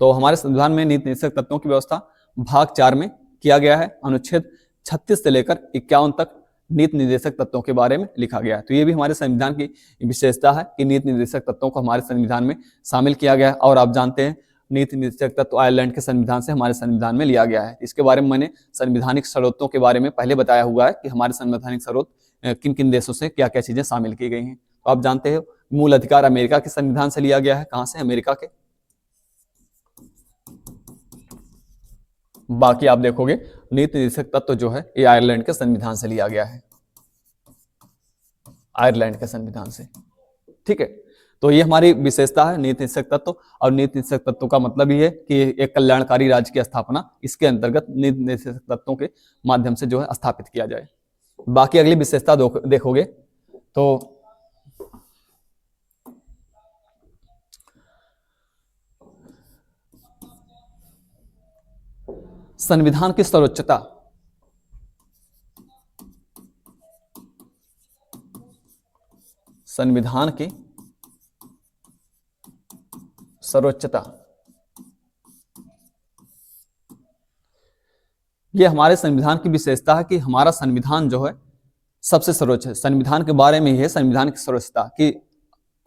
[SPEAKER 1] तो हमारे संविधान में नीति निर्देशक तत्वों की व्यवस्था भाग 4 में किया गया है। अनुच्छेद 36 से लेकर 51 तक नीति निर्देशक तत्वों के बारे में लिखा गया है। तो ये भी हमारे संविधान की विशेषता है कि नीति निर्देशक तत्वों को हमारे संविधान में शामिल किया गया है। और आप जानते हैं नीति निर्देशक तत्व आयरलैंड के संविधान से हमारे संविधान में लिया गया है। इसके बारे में मैंने संवैधानिक स्रोतों के बारे में पहले बताया हुआ है कि हमारे संवैधानिक स्रोत किन किन देशों से क्या क्या चीजें शामिल की गई हैं। तो आप जानते हो मूल अधिकार अमेरिका के संविधान से लिया गया है। कहां से? अमेरिका के। बाकी आप देखोगे नीति निर्देशक तत्व जो है ये आयरलैंड के संविधान से लिया गया है, आयरलैंड के संविधान से। ठीक है, तो ये हमारी विशेषता है नीति निर्देशक तत्व। और नीति निर्देशक तत्व का मतलब ये है कि एक कल्याणकारी राज्य की स्थापना इसके अंतर्गत नीति निर्देशक तत्वों के माध्यम से जो है स्थापित किया जाए। बाकी अगली विशेषता देखोगे तो संविधान की सर्वोच्चता। संविधान की सर्वोच्चता ये हमारे संविधान की विशेषता है कि हमारा संविधान जो है सबसे सर्वोच्च है। संविधान के बारे में ही है संविधान की सर्वोच्चता कि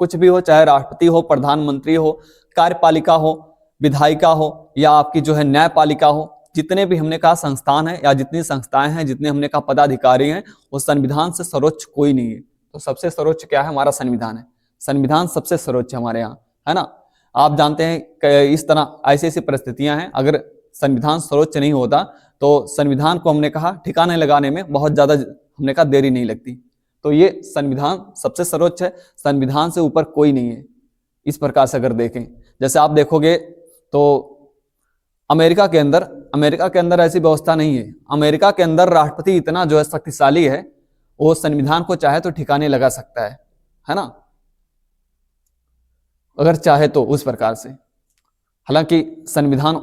[SPEAKER 1] कुछ भी हो, चाहे राष्ट्रपति हो, प्रधानमंत्री हो, कार्यपालिका हो, विधायिका हो या आपकी जो है न्यायपालिका हो, जितने भी हमने कहा संस्थान है या जितनी संस्थाएं हैं, जितने हमने कहा पदाधिकारी हैं, वो संविधान से सर्वोच्च कोई नहीं है। तो सबसे सर्वोच्च क्या है? हमारा संविधान है। संविधान सबसे सर्वोच्च है हमारे यहाँ, है ना। आप जानते हैं इस तरह ऐसी ऐसी परिस्थितियां हैं, अगर संविधान सर्वोच्च नहीं होता तो संविधान को हमने कहा ठिकाने लगाने में बहुत ज्यादा हमने कहा देरी नहीं लगती। तो ये संविधान सबसे सर्वोच्च है, संविधान से ऊपर कोई नहीं है। इस प्रकार से अगर देखें, जैसे आप देखोगे तो अमेरिका के अंदर ऐसी व्यवस्था नहीं है। अमेरिका के अंदर राष्ट्रपति इतना जो है शक्तिशाली है, वो संविधान को चाहे तो ठिकाने लगा सकता है ना, अगर चाहे तो उस प्रकार से। हालांकि संविधान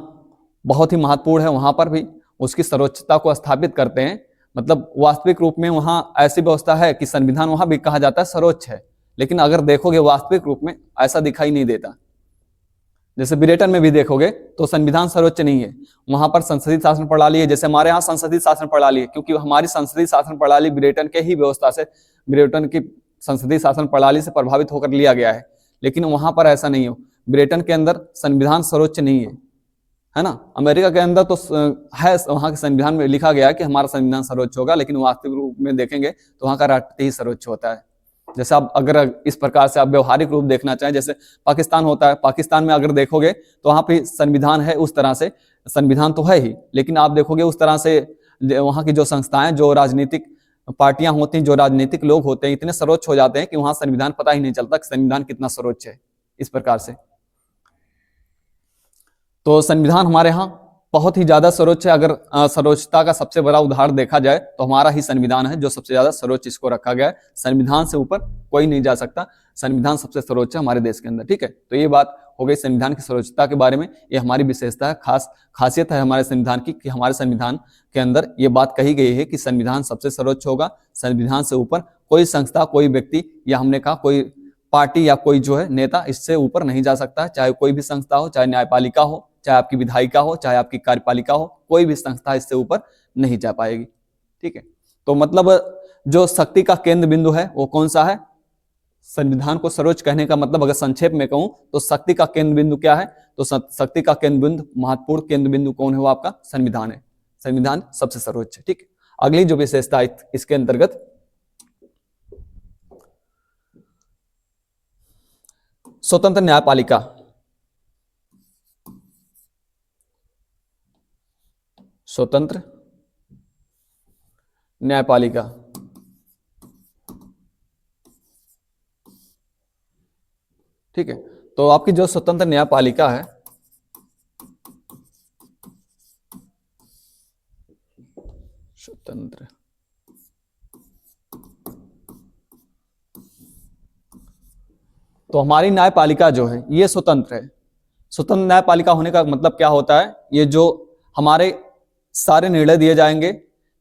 [SPEAKER 1] बहुत ही महत्वपूर्ण है, वहां पर भी उसकी सर्वोच्चता को स्थापित करते हैं। मतलब वास्तविक रूप में वहां ऐसी व्यवस्था है कि संविधान वहां भी कहा जाता है सर्वोच्च है, लेकिन अगर देखोगे वास्तविक रूप में ऐसा दिखाई नहीं देता। जैसे ब्रिटेन में भी देखोगे तो संविधान सर्वोच्च नहीं है, वहां पर संसदीय शासन प्रणाली है। जैसे हमारे यहाँ संसदीय शासन प्रणाली है, क्योंकि हमारी संसदीय शासन प्रणाली ब्रिटेन के ही व्यवस्था से, ब्रिटेन की संसदीय शासन प्रणाली से प्रभावित होकर लिया गया है। लेकिन वहां पर ऐसा नहीं हो, ब्रिटेन के अंदर संविधान सर्वोच्च नहीं है ना। अमेरिका के अंदर तो है, वहां के संविधान में लिखा गया है कि हमारा संविधान सर्वोच्च होगा, लेकिन वास्तविक रूप में देखेंगे तो वहां का राष्ट्रपति ही सर्वोच्च होता है। जैसे आप अगर इस प्रकार से आप व्यवहारिक रूप देखना चाहें, जैसे पाकिस्तान होता है, पाकिस्तान में अगर देखोगे तो वहां पे संविधान है, उस तरह से संविधान तो है ही, लेकिन आप देखोगे उस तरह से वहां की जो संस्थाएं, जो राजनीतिक पार्टियां होती हैं, जो राजनीतिक लोग होते हैं, इतने सर्वोच्च हो जाते हैं कि वहां संविधान पता ही नहीं चलता कि संविधान कितना सर्वोच्च है। इस प्रकार से तो संविधान हमारे यहाँ बहुत ही ज्यादा सर्वोच्च है। अगर सर्वोच्चता का सबसे बड़ा उदाहरण देखा जाए तो हमारा ही संविधान है जो सबसे ज्यादा सर्वोच्च इसको रखा गया है। संविधान से ऊपर कोई नहीं जा सकता, संविधान सबसे सर्वोच्च है हमारे देश के अंदर। ठीक है, तो ये बात हो गई संविधान की सर्वोच्चता के बारे में। ये हमारी विशेषता है, खासियत है हमारे संविधान की कि हमारे संविधान के अंदर ये बात कही गई है कि संविधान सबसे सर्वोच्च होगा। संविधान से ऊपर कोई संस्था, कोई व्यक्ति या हमने कहा कोई पार्टी या कोई जो है नेता इससे ऊपर नहीं जा सकता। चाहे कोई भी संस्था हो, चाहे न्यायपालिका हो, चाहे आपकी विधायिका हो, चाहे आपकी कार्यपालिका हो, कोई भी संस्था इससे ऊपर नहीं जा पाएगी। ठीक है, तो मतलब जो शक्ति का केंद्र बिंदु है वो कौन सा है? संविधान को सर्वोच्च कहने का मतलब अगर संक्षेप में कहूं तो शक्ति का केंद्र बिंदु क्या है? तो शक्ति का केंद्र बिंदु, महत्वपूर्ण केंद्र बिंदु कौन है? वो आपका संविधान है। संविधान सबसे सर्वोच्च है। ठीक है, अगली जो विशेषता इसके अंतर्गत स्वतंत्र न्यायपालिका। स्वतंत्र न्यायपालिका ठीक है, तो आपकी जो स्वतंत्र न्यायपालिका है, स्वतंत्र तो हमारी न्यायपालिका जो है ये स्वतंत्र है। स्वतंत्र न्यायपालिका होने का मतलब क्या होता है, ये जो हमारे सारे निर्णय दिए जाएंगे,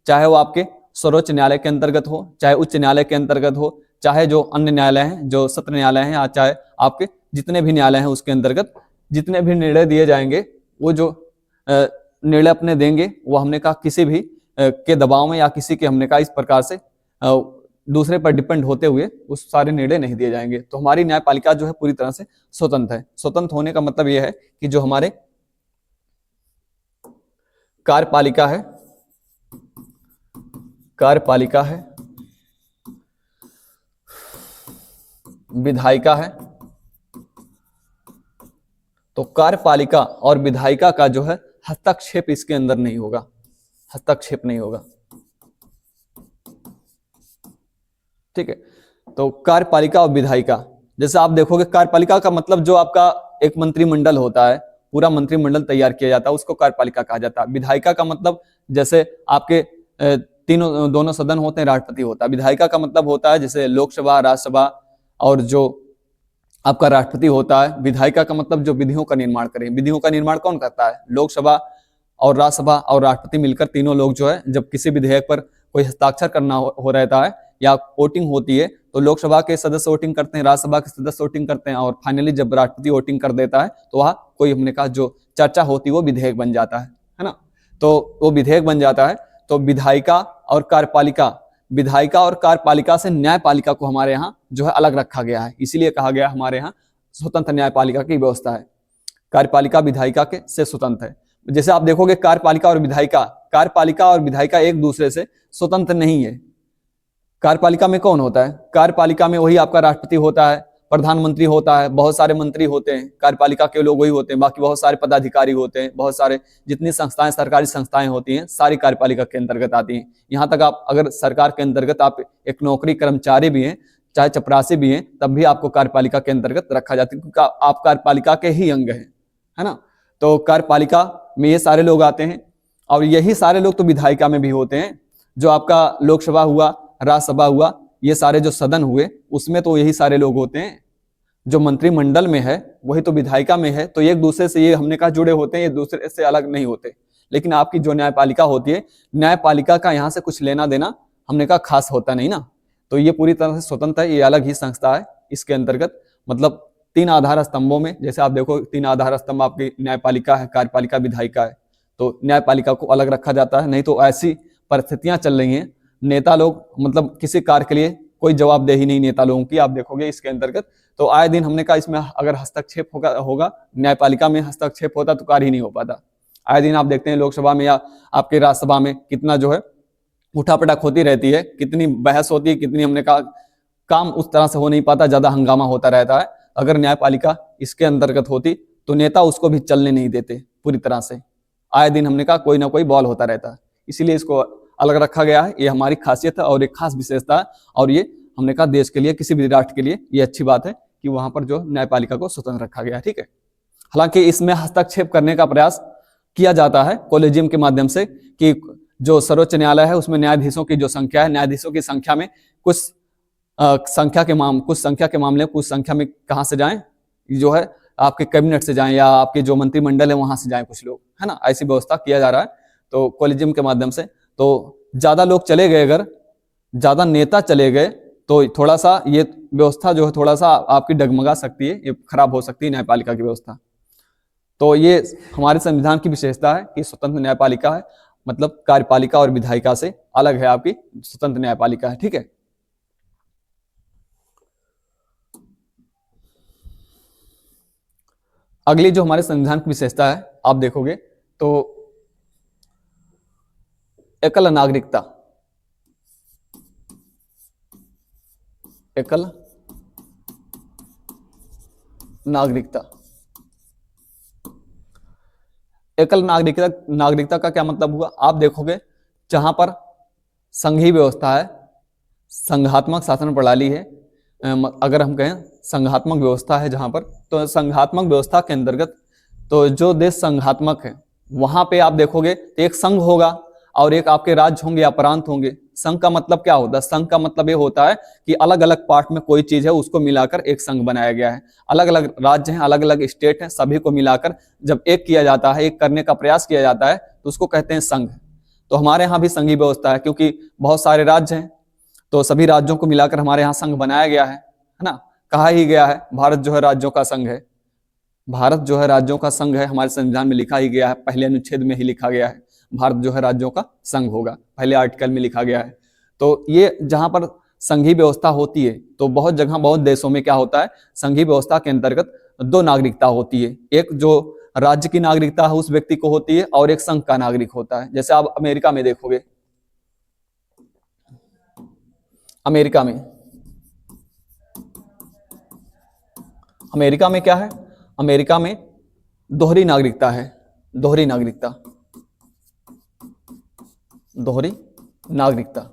[SPEAKER 1] चाहे वो आपके सर्वोच्च न्यायालय के अंतर्गत हो, चाहे उच्च न्यायालय के अंतर्गत हो, चाहे जो अन्य न्यायालय हैं, जो सत्र न्यायालय हैं, या चाहे आपके जितने भी न्यायालय हैं उसके अंतर्गत जितने भी निर्णय दिए जाएंगे, वो जो निर्णय अपने देंगे वो हमने कहा किसी भी के दबाव में या किसी के हमने कहा इस प्रकार से दूसरे पर डिपेंड होते हुए उस सारे निर्णय नहीं दिए जाएंगे। तो हमारी न्यायपालिका जो है पूरी तरह से स्वतंत्र है। स्वतंत्र होने का मतलब यह है कि जो हमारे कार्यपालिका है, कार्यपालिका है, विधायिका है, तो कार्यपालिका और विधायिका का जो है हस्तक्षेप इसके अंदर नहीं होगा, हस्तक्षेप नहीं होगा। ठीक है, तो कार्यपालिका और विधायिका, जैसे आप देखोगे कार्यपालिका का मतलब जो आपका एक मंत्रिमंडल होता है, पूरा मंत्रिमंडल तैयार किया जाता है, उसको कार्यपालिका कहा जाता है। विधायिका का मतलब जैसे आपके तीनों दोनों सदन होते हैं, राष्ट्रपति होता है। विधायिका का मतलब होता है जैसे लोकसभा, राज्यसभा और जो आपका राष्ट्रपति होता है। विधायिका का मतलब जो विधियों का निर्माण करें। विधियों का निर्माण कौन करता है? लोकसभा और राज्यसभा और राष्ट्रपति मिलकर तीनों लोग जो है, जब किसी विधेयक पर कोई हस्ताक्षर करना हो रहता है या वोटिंग होती है, तो लोकसभा के सदस्य वोटिंग करते हैं, राज्यसभा के सदस्य वोटिंग करते हैं, और फाइनली जब राष्ट्रपति वोटिंग कर देता है तो वह कोई हमने कहा जो चर्चा होती है वो विधेयक बन जाता है ना। तो वो विधेयक बन जाता है। तो विधायिका और कार्यपालिका, विधायिका और कार्यपालिका से न्यायपालिका को हमारे यहाँ जो है अलग रखा गया है, इसीलिए कहा गया हमारे यहाँ स्वतंत्र न्यायपालिका की व्यवस्था है। कार्यपालिका विधायिका के से स्वतंत्र है। जैसे आप देखोगे कार्यपालिका और विधायिका एक दूसरे से स्वतंत्र नहीं है। कार्यपालिका में कौन होता है? कार्यपालिका में वही आपका राष्ट्रपति होता है, प्रधानमंत्री होता है, बहुत सारे मंत्री होते हैं, कार्यपालिका के लोग वही होते हैं, बाकी बहुत सारे पदाधिकारी होते हैं, बहुत सारे जितनी संस्थाएं, सरकारी संस्थाएं होती हैं, सारी कार्यपालिका के अंतर्गत आती हैं। यहाँ तक आप अगर सरकार के अंतर्गत आप एक नौकरी कर्मचारी भी हैं, चाहे चपरासी भी हैं, तब भी आपको कार्यपालिका के अंतर्गत रखा जाता है, क्योंकि आप कार्यपालिका के ही अंग हैं, है ना। तो कार्यपालिका में ये सारे लोग आते हैं, और यही सारे लोग तो विधायिका में भी होते हैं। जो आपका लोकसभा हुआ, राज्यसभा हुआ, ये सारे जो सदन हुए, उसमें तो यही सारे लोग होते हैं। जो मंत्रिमंडल में है वही तो विधायिका में है, तो एक दूसरे से ये हमने कहा जुड़े होते हैं, ये दूसरे से अलग नहीं होते। लेकिन आपकी जो न्यायपालिका होती है, न्यायपालिका का यहाँ से कुछ लेना देना हमने कहा खास होता नहीं ना, तो ये पूरी तरह से स्वतंत्र है, ये अलग ही संस्था है। इसके अंतर्गत मतलब 3 आधार स्तंभों में, जैसे आप देखो 3 आधार स्तंभ आपकी न्यायपालिका है, कार्यपालिका, विधायिका है, तो न्यायपालिका को अलग रखा जाता है। नहीं तो ऐसी परिस्थितियां चल रही हैं, नेता लोग मतलब किसी कार्य के लिए कोई जवाबदेही नहीं नेता लोगों की, आप देखोगे इसके अंतर्गत। तो आए दिन हमने कहा इसमें अगर हस्तक्षेप होगा न्यायपालिका में हस्तक्षेप होता तो कार्य ही नहीं हो पाता। आए दिन आप देखते हैं लोकसभा में या आपके राज्यसभा में कितना जो है उठापटक होती रहती है, कितनी बहस होती है, कितनी हमने कहा काम उस तरह से हो नहीं पाता, ज्यादा हंगामा होता रहता है। अगर न्यायपालिका इसके अंतर्गत होती तो नेता उसको भी चलने नहीं देते पूरी तरह से। आए दिन हमने कहा कोई ना कोई बॉल होता रहता है, इसीलिए इसको अलग रखा गया है। ये हमारी खासियत है और एक खास विशेषता है, और ये हमने कहा देश के लिए, किसी भी राष्ट्र के लिए ये अच्छी बात है कि वहां पर जो न्यायपालिका को स्वतंत्र रखा गया है। ठीक है, हालांकि इसमें हस्तक्षेप करने का प्रयास किया जाता है कॉलेजियम के माध्यम से, कि जो सर्वोच्च न्यायालय है उसमें न्यायाधीशों की जो संख्या है, न्यायाधीशों की संख्या में कुछ संख्या के मामले कुछ संख्या में कहाँ से जाएं, जो है आपके कैबिनेट से जाएं या आपके जो मंत्रिमंडल है वहां से जाएं कुछ लोग, है ना। ऐसी व्यवस्था किया जा रहा है तो कॉलेजियम के माध्यम से। तो ज्यादा लोग चले गए, अगर ज्यादा नेता चले गए तो थोड़ा सा ये व्यवस्था जो है थोड़ा सा आपकी डगमगा सकती है, ये खराब हो सकती है न्यायपालिका की व्यवस्था। तो ये हमारे संविधान की विशेषता है कि स्वतंत्र न्यायपालिका है, मतलब कार्यपालिका और विधायिका से अलग है आपकी स्वतंत्र न्यायपालिका है। ठीक है, अगली जो हमारे संविधान की विशेषता है आप देखोगे तो एकल नागरिकता, एकल नागरिकता। एकल नागरिकता का क्या मतलब हुआ? आप देखोगे जहां पर संघीय व्यवस्था है, संघात्मक शासन प्रणाली है, अगर हम कहें संघात्मक व्यवस्था है जहां पर, तो संघात्मक व्यवस्था के अंतर्गत तो जो देश संघात्मक है वहां पे आप देखोगे तो एक संघ होगा। और एक आपके राज्य होंगे या प्रांत होंगे। संघ का मतलब क्या होता है? संघ का मतलब ये होता है कि अलग अलग पार्ट में कोई चीज है उसको मिलाकर एक संघ बनाया गया है। अलग अलग राज्य हैं, अलग अलग स्टेट हैं, सभी को मिलाकर जब एक किया जाता है, एक करने का प्रयास किया जाता है, तो उसको कहते हैं संघ। तो हमारे यहाँ भी संघीय व्यवस्था है, क्योंकि बहुत सारे राज्य हैं तो सभी राज्यों को मिलाकर हमारे यहाँ संघ बनाया गया है ना। कहा ही गया है भारत जो है राज्यों का संघ है। भारत जो है राज्यों का संघ है, हमारे संविधान में लिखा ही गया है, पहले अनुच्छेद में ही लिखा गया है भारत जो है राज्यों का संघ होगा, पहले आर्टिकल में लिखा गया है। तो ये जहां पर संघीय व्यवस्था होती है तो बहुत जगह बहुत देशों में क्या होता है, संघीय व्यवस्था के अंतर्गत दो नागरिकता होती है। एक जो राज्य की नागरिकता है उस व्यक्ति को होती है और एक संघ का नागरिक होता है। जैसे आप अमेरिका में देखोगे, अमेरिका में क्या है, अमेरिका में दोहरी नागरिकता है, दोहरी नागरिकता, दोहरी नागरिकता।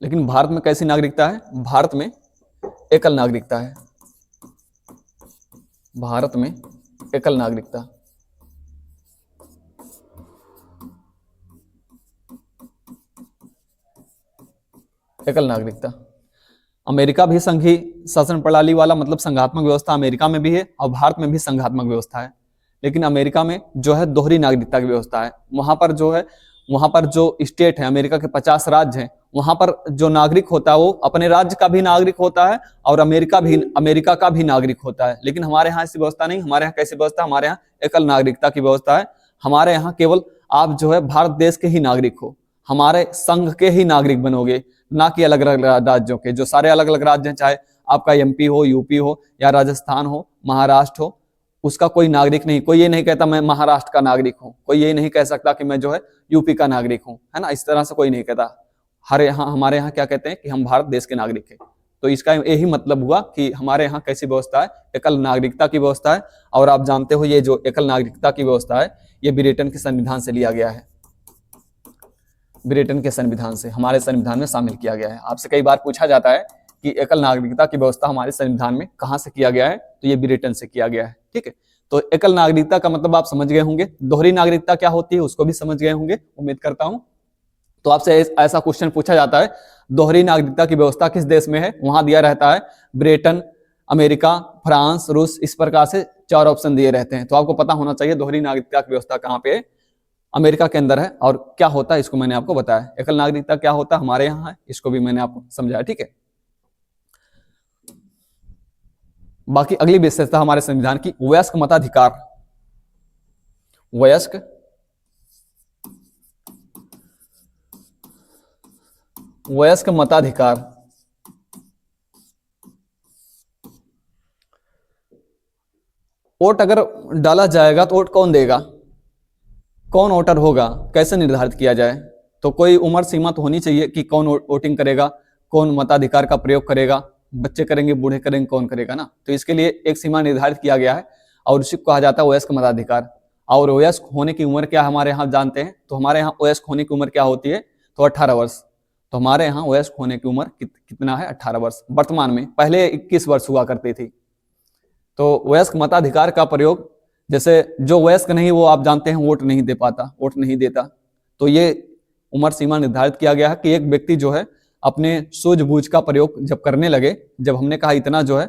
[SPEAKER 1] लेकिन भारत में कैसी नागरिकता है? भारत में एकल नागरिकता है, भारत में एकल नागरिकता। एकल नागरिकता। अमेरिका भी संघीय शासन प्रणाली वाला, मतलब संघात्मक व्यवस्था अमेरिका में भी है और भारत में भी संघात्मक व्यवस्था है। लेकिन अमेरिका में जो है दोहरी नागरिकता की व्यवस्था है। वहां पर जो है, वहां पर जो स्टेट है, अमेरिका के 50 राज्य हैं, वहां पर जो नागरिक होता है वो अपने राज्य का भी नागरिक होता है और अमेरिका का भी नागरिक होता है। लेकिन हमारे यहाँ ऐसी व्यवस्था नहीं। हमारे यहाँ कैसी व्यवस्था? हमारे यहाँ एकल नागरिकता की व्यवस्था है। हमारे यहाँ केवल आप जो है भारत देश के ही नागरिक हो, हमारे संघ के ही नागरिक बनोगे, ना कि अलग अलग राज्यों के। जो सारे अलग अलग राज्य हैं, चाहे आपका एमपी हो, यूपी हो या राजस्थान हो, महाराष्ट्र हो, उसका कोई नागरिक नहीं। कोई ये नहीं कहता मैं महाराष्ट्र का नागरिक हूं, कोई ये नहीं कह सकता कि मैं जो है यूपी का नागरिक हूं, है ना। इस तरह से कोई नहीं कहता। हमारे यहाँ क्या कहते हैं कि हम भारत देश के नागरिक हैं। तो इसका यही मतलब हुआ कि हमारे यहाँ कैसी व्यवस्था है? एकल नागरिकता की व्यवस्था है। और आप जानते हो ये जो एकल नागरिकता की व्यवस्था है ये ब्रिटेन के संविधान से लिया गया है, ब्रिटेन के संविधान से, हमारे संविधान में शामिल किया गया है। आपसे कई बार पूछा जाता है कि एकल नागरिकता की व्यवस्था हमारे संविधान में कहां से किया गया है, तो ये ब्रिटेन से किया गया है। ठीक है, तो एकल नागरिकता का मतलब आप समझ गए होंगे। दोहरी नागरिकता क्या होती है उसको भी समझ गए होंगे, उम्मीद करता हूं। तो आपसे ऐसा क्वेश्चन पूछा जाता है, दोहरी नागरिकता की व्यवस्था किस देश में है? वहां दिया रहता है ब्रिटेन, अमेरिका, फ्रांस, रूस, इस प्रकार से 4 ऑप्शन दिए रहते हैं। तो आपको पता होना चाहिए दोहरी नागरिकता की व्यवस्था कहां पे है, अमेरिका के अंदर है। और क्या होता है इसको मैंने आपको बताया। एकल नागरिकता क्या होता है हमारे यहाँ है, इसको भी मैंने आपको समझाया। ठीक है, बाकी अगली विशेषता हमारे संविधान की, वयस्क मताधिकार। वयस्क मताधिकार। वोट अगर डाला जाएगा तो वोट कौन देगा, कौन वोटर होगा, कैसे निर्धारित किया जाए? तो कोई उम्र सीमा तो होनी चाहिए कि कौन वोटिंग करेगा, कौन मताधिकार का प्रयोग करेगा, बच्चे करेंगे, बूढ़े करेंगे, कौन करेगा ना। तो इसके लिए एक सीमा निर्धारित किया गया है और उसी को कहा जाता है वयस्क मताधिकार। और वयस्क होने की उम्र क्या हमारे यहाँ जानते हैं? तो हमारे यहाँ वयस्क होने की उम्र क्या होती है? तो 18 वर्ष। तो हमारे यहाँ वयस्क होने की उम्र कितना है? 18 वर्ष वर्तमान में। पहले 21 वर्ष हुआ करती थी। तो वयस्क मताधिकार का प्रयोग, जैसे जो वयस्क नहीं वो आप जानते हैं वोट नहीं दे पाता, वोट नहीं देता। तो ये उम्र सीमा निर्धारित किया गया है कि एक व्यक्ति जो है अपने सूझबूझ का प्रयोग जब करने लगे, जब हमने कहा इतना जो है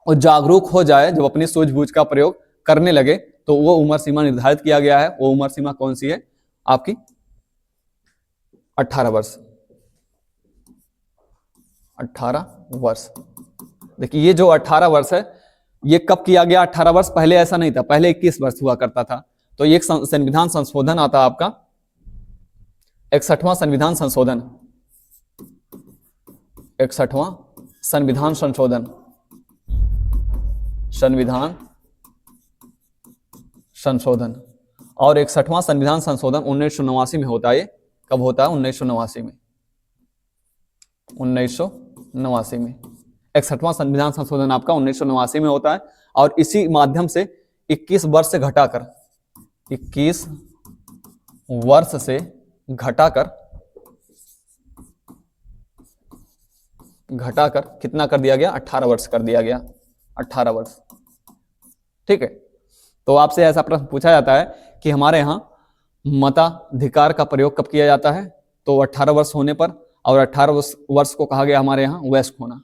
[SPEAKER 1] वो जागरूक हो जाए, जब अपनी सूझबूझ का प्रयोग करने लगे, तो वो उम्र सीमा निर्धारित किया गया है। वो उम्र सीमा कौन सी है आपकी? 18 वर्ष। 18 वर्ष। देखिए ये जो 18 वर्ष है ये कब किया गया? 18 वर्ष। पहले ऐसा नहीं था, पहले 21 वर्ष हुआ करता था। तो ये संविधान संशोधन आता आपका 61वां संविधान संशोधन, 61वां संविधान संशोधन, संविधान संशोधन। और 61वां संविधान संशोधन 1989 में होता है। ये कब होता है? 1989 में। 1989 में 61वां संविधान संशोधन आपका 1989 में होता है। और इसी माध्यम से 21 वर्ष से घटाकर 21 वर्ष से घटाकर कितना कर दिया गया? 18 वर्ष कर दिया गया, 18 वर्ष। ठीक है, तो आपसे ऐसा प्रश्न पूछा जाता है कि हमारे यहाँ मताधिकार का प्रयोग कब किया जाता है, तो 18 वर्ष होने पर, और 18 वर्ष को कहा गया हमारे यहाँ वयस्क होना।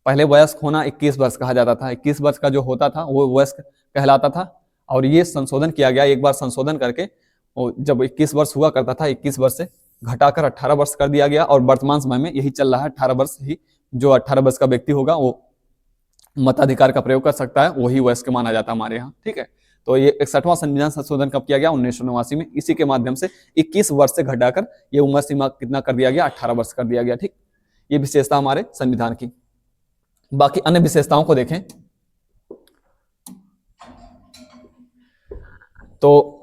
[SPEAKER 1] पहले वयस्क होना 21 वर्ष कहा जाता था, 21 वर्ष का जो होता था वो वयस्क कहलाता था, और ये संशोधन किया गया, एक बार संशोधन करके जब 21 वर्ष हुआ करता था 21 वर्ष से घटाकर 18 वर्ष कर दिया गया, और वर्तमान समय में यही चल रहा है, 18 वर्ष ही, जो 18 वर्ष का व्यक्ति होगा वो मताधिकार का प्रयोग कर सकता है, वही वयस्क माना जाता है हमारे यहाँ, ठीक है। तो ये 61वां संविधान संशोधन कब किया गया, 1989 में। इसी के माध्यम से 21 वर्ष से घटाकर ये उम्र सीमा कितना कर दिया गया, 18 वर्ष कर दिया गया, ठीक। ये विशेषता हमारे संविधान की। बाकी अन्य विशेषताओं को देखें तो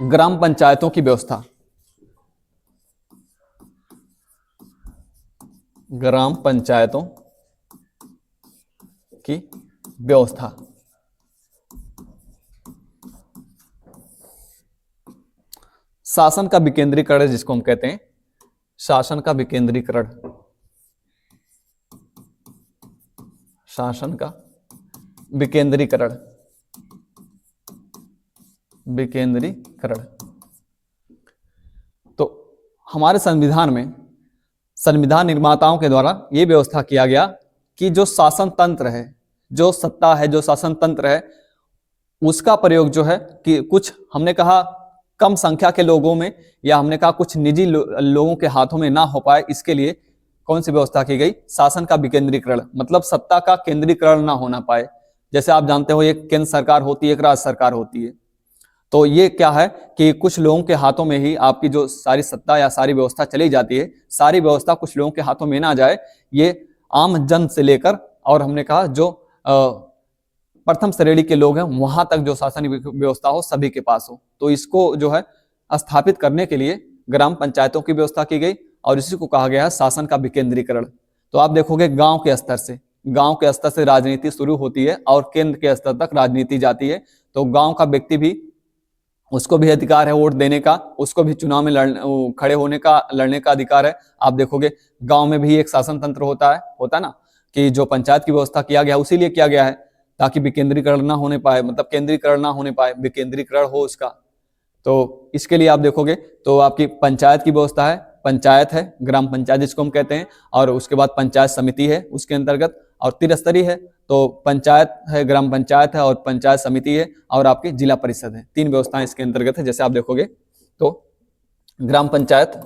[SPEAKER 1] ग्राम पंचायतों की व्यवस्था, ग्राम पंचायतों की व्यवस्था, शासन का विकेंद्रीकरण जिसको हम कहते हैं, शासन का विकेंद्रीकरण, शासन का विकेंद्रीकरण, विकेंद्रीकरण। तो हमारे संविधान में संविधान निर्माताओं के द्वारा यह व्यवस्था किया गया कि जो शासन तंत्र है, जो सत्ता है, जो शासन तंत्र है, उसका प्रयोग जो है कि कुछ हमने कहा कम संख्या के लोगों में, या हमने कहा कुछ निजी लोगों के हाथों में ना हो पाए, इसके लिए कौन सी व्यवस्था की गई, शासन का विकेंद्रीकरण, मतलब सत्ता का केंद्रीकरण ना होना पाए। जैसे आप जानते हो एक केंद्र सरकार होती है, एक राज्य सरकार होती है, तो ये क्या है कि कुछ लोगों के हाथों में ही आपकी जो सारी सत्ता या सारी व्यवस्था चली जाती है, सारी व्यवस्था कुछ लोगों के हाथों में ना जाए, ये आम जन से लेकर और हमने कहा जो प्रथम श्रेणी के लोग हैं वहां तक जो शासन व्यवस्था हो सभी के पास हो। तो इसको जो है स्थापित करने के लिए ग्राम पंचायतों की व्यवस्था की गई, और इसी को कहा गया है शासन का विकेंद्रीकरण। तो आप देखोगे गांव के स्तर से राजनीति शुरू होती है और केंद्र के स्तर तक राजनीति जाती है। तो गांव का व्यक्ति भी, उसको भी अधिकार है वोट देने का, उसको भी चुनाव में खड़े होने का, लड़ने का अधिकार है। आप देखोगे गांव में भी एक शासन तंत्र होता है ना, कि जो पंचायत की व्यवस्था किया गया उसी लिए किया गया है ताकि विकेंद्रीकरण ना होने पाए, मतलब केंद्रीकरण ना होने पाए, विकेंद्रीकरण हो उसका। तो इसके लिए आप देखोगे तो आपकी पंचायत की व्यवस्था है, पंचायत है, ग्राम पंचायत जिसको हम कहते हैं, और उसके बाद पंचायत समिति है उसके अंतर्गत, और त्रिस्तरीय है। तो पंचायत है, ग्राम पंचायत है, और पंचायत समिति है, और आपकी जिला परिषद है। 3 व्यवस्थाएं इसके अंतर्गत है। जैसे आप देखोगे तो ग्राम पंचायत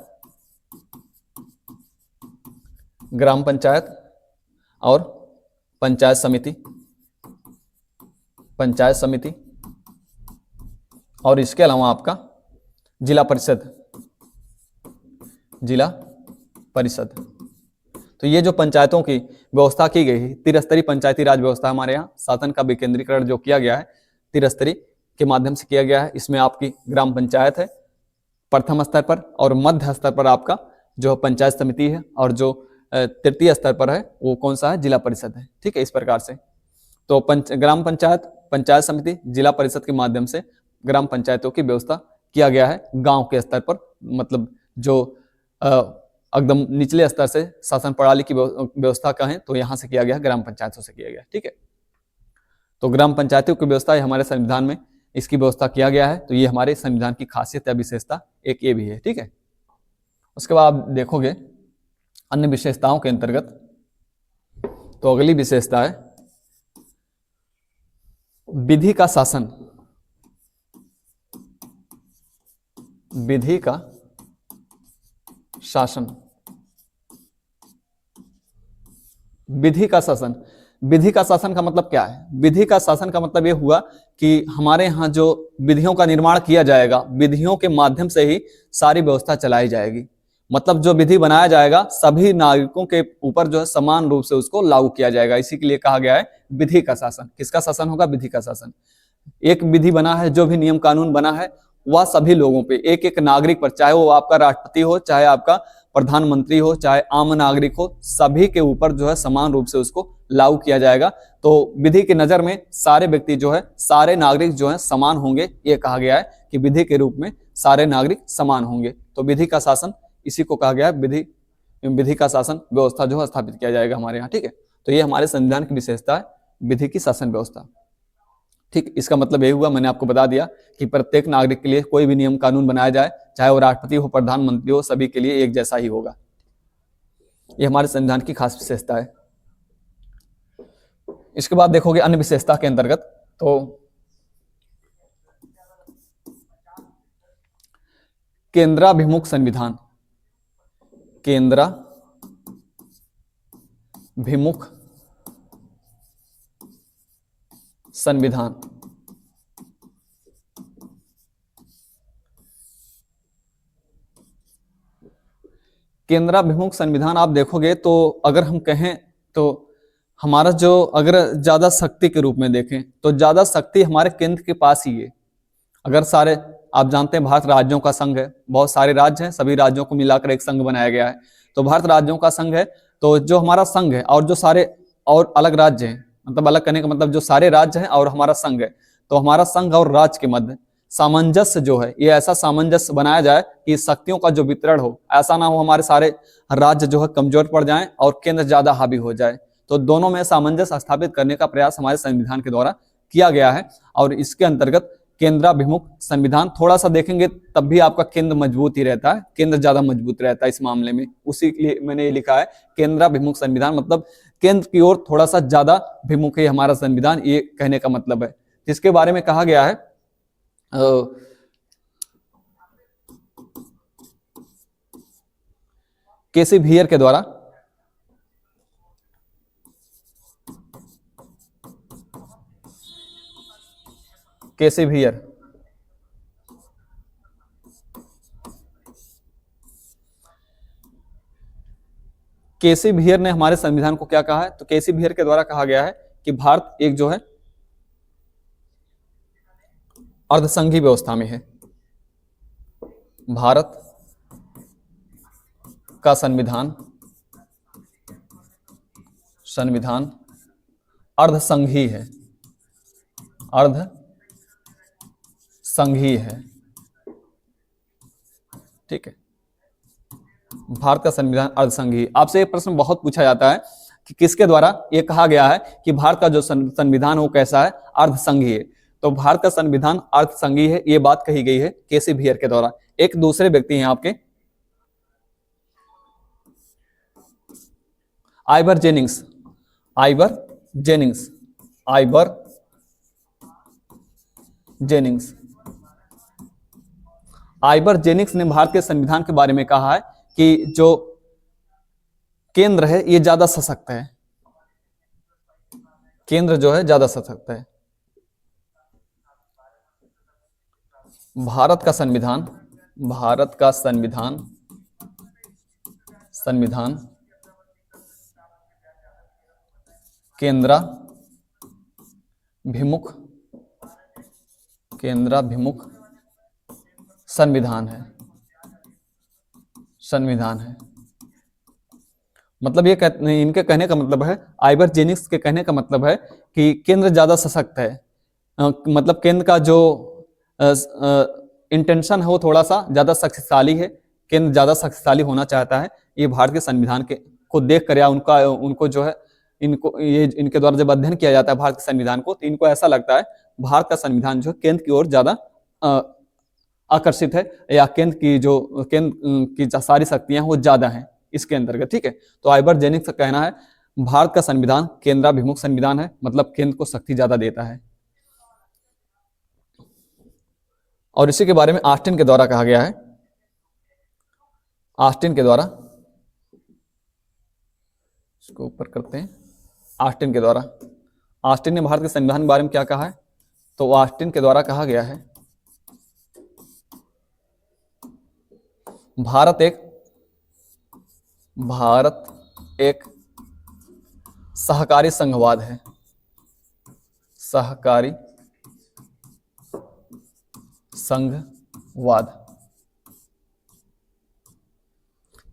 [SPEAKER 1] और पंचायत समिति, और इसके अलावा आपका जिला परिषद। तो ये जो पंचायतों की व्यवस्था की गई है, त्रिस्तरीय पंचायती राज व्यवस्था हमारे यहाँ, शासन का विकेंद्रीकरण जो किया गया है त्रिस्तरीय के माध्यम से किया गया है। इसमें आपकी ग्राम पंचायत है प्रथम स्तर पर, और मध्य स्तर पर आपका जो पंचायत समिति है, और जो तृतीय स्तर पर है वो कौन सा है, जिला परिषद है, ठीक है। इस प्रकार से तो ग्राम पंचायत, पंचायत समिति, जिला परिषद के माध्यम से ग्राम पंचायतों की व्यवस्था किया गया है गांव के स्तर पर, मतलब जो एकदम निचले स्तर से शासन प्रणाली की व्यवस्था का है, तो यहां से किया गया, ग्राम पंचायतों से किया गया, ठीक है। तो ग्राम पंचायतों की व्यवस्था हमारे संविधान में इसकी व्यवस्था किया गया है। तो ये हमारे संविधान की खासियत या विशेषता एक ये भी है, ठीक है। उसके बाद आप देखोगे अन्य विशेषताओं के अंतर्गत, तो अगली विशेषता है विधि का शासन। विधि का शासन, विधि का शासन, विधि का शासन का मतलब क्या है? विधि का शासन का मतलब यह हुआ कि हमारे यहाँ जो विधियों का निर्माण किया जाएगा, विधियों के माध्यम से ही सारी व्यवस्था चलाई जाएगी। मतलब जो विधि बनाया जाएगा सभी नागरिकों के ऊपर जो है समान रूप से उसको लागू किया जाएगा। इसी के लिए कहा गया है विधि का शासन। किसका शासन होगा? विधि का शासन। एक विधि बना है, जो भी नियम कानून बना है वह सभी लोगों पे, एक एक नागरिक पर, चाहे वो आपका राष्ट्रपति हो, चाहे आपका प्रधानमंत्री हो, चाहे आम नागरिक हो, सभी के ऊपर जो है समान रूप से उसको लागू किया जाएगा। तो विधि की नजर में सारे व्यक्ति जो है, सारे नागरिक जो है समान होंगे। ये कहा गया है कि विधि के रूप में सारे नागरिक समान होंगे। तो विधि का शासन, इसी को कहा गया है विधि का शासन व्यवस्था जो है स्थापित किया जाएगा हमारे यहाँ, ठीक है। तो ये हमारे संविधान की विशेषता है, विधि की शासन व्यवस्था। ठीक, इसका मतलब यही हुआ, मैंने आपको बता दिया कि प्रत्येक नागरिक के लिए कोई भी नियम कानून बनाया जाए, चाहे वो राष्ट्रपति हो, प्रधानमंत्री हो, सभी के लिए एक जैसा ही होगा। ये हमारे संविधान की खास विशेषता है। इसके बाद देखोगे अन्य विशेषता के अंतर्गत, तो केंद्राभिमुख संविधान, केंद्राभिमुख संविधान। केंद्राभिमुख संविधान आप देखोगे तो अगर हम कहें तो हमारा जो, अगर ज्यादा शक्ति के रूप में देखें तो ज्यादा शक्ति हमारे केंद्र के पास ही है। अगर सारे, आप जानते हैं भारत राज्यों का संघ है, बहुत सारे राज्य हैं, सभी राज्यों को मिलाकर एक संघ बनाया गया है, तो भारत राज्यों का संघ है। तो जो हमारा संघ है और जो सारे और अलग राज्य हैं, मतलब अलग करने का मतलब जो सारे राज्य हैं और हमारा संघ है, तो हमारा संघ और राज्य के मध्य सामंजस्य जो है, ये ऐसा सामंजस्य बनाया जाए कि शक्तियों का जो वितरण हो, ऐसा ना हो हमारे सारे राज्य जो है कमजोर पड़ जाएं और केंद्र ज्यादा हावी हो जाए। तो दोनों में सामंजस्य स्थापित करने का प्रयास हमारे संविधान के द्वारा किया गया है। और इसके अंतर्गत केंद्राभिमुख संविधान, थोड़ा सा देखेंगे तब भी आपका केंद्र मजबूत ही रहता है, केंद्र ज्यादा मजबूत रहता है इस मामले में, उसी के लिए मैंने ये लिखा है केंद्राभिमुख संविधान, मतलब केंद्र की ओर थोड़ा सा ज्यादा भिमुख है हमारा संविधान, ये कहने का मतलब है। जिसके बारे में कहा गया है केसी भियर के द्वारा, केसी भियर केसी भियर ने हमारे संविधान को क्या कहा है, तो केसी भियर के द्वारा कहा गया है कि भारत एक जो है अर्धसंघीय व्यवस्था में है। भारत का संविधान अर्धसंघीय है, अर्धसंघीय है, ठीक है। भारत का संविधान अर्धसंघीय। आपसे एक प्रश्न बहुत पूछा जाता है कि किसके द्वारा यह कहा गया है कि भारत का जो संविधान वो कैसा है, अर्धसंघीय। तो भारत का संविधान अर्धसंघीय है, ये बात कही गई है केसी भियर के द्वारा। एक दूसरे व्यक्ति हैं आपके, आइवर जेनिंग्स ने भारत के संविधान के बारे में कहा है कि जो केंद्र है ये ज्यादा सशक्त है, केंद्र जो है ज्यादा सशक्त है। भारत का संविधान केंद्राभिमुख संविधान है। मतलब ये इनके कहने का मतलब है, आइवर जेनिक्स के कहने का मतलब है कि केंद्र ज्यादा सशक्त है, मतलब केंद्र का जो इंटेंशन है वो थोड़ा सा ज्यादा शक्तिशाली है, केंद्र ज्यादा शक्तिशाली होना चाहता है। ये भारत के संविधान के को देख कर या उनको जो है इनके द्वारा जब अध्ययन किया जाता है भारत के संविधान को, तो इनको ऐसा लगता है भारत का संविधान जो केंद्र की ओर ज्यादा आकर्षित है, या केंद्र की सारी शक्तियां वो ज्यादा हैं इसके अंतर्गत, ठीक है। तो आइवर जेनिक्स का कहना है भारत का संविधान केंद्राभिमुख संविधान है, मतलब केंद्र को शक्ति ज्यादा देता है। और इसी के बारे में ऑस्टिन के द्वारा कहा गया है, ऑस्टिन के द्वारा, इसको ऊपर करते हैं, ऑस्टिन के द्वारा, ऑस्टिन ने भारत के संविधान के बारे में क्या कहा है, तो ऑस्टिन के द्वारा कहा गया है भारत एक सहकारी संघवाद है, सहकारी संघवाद।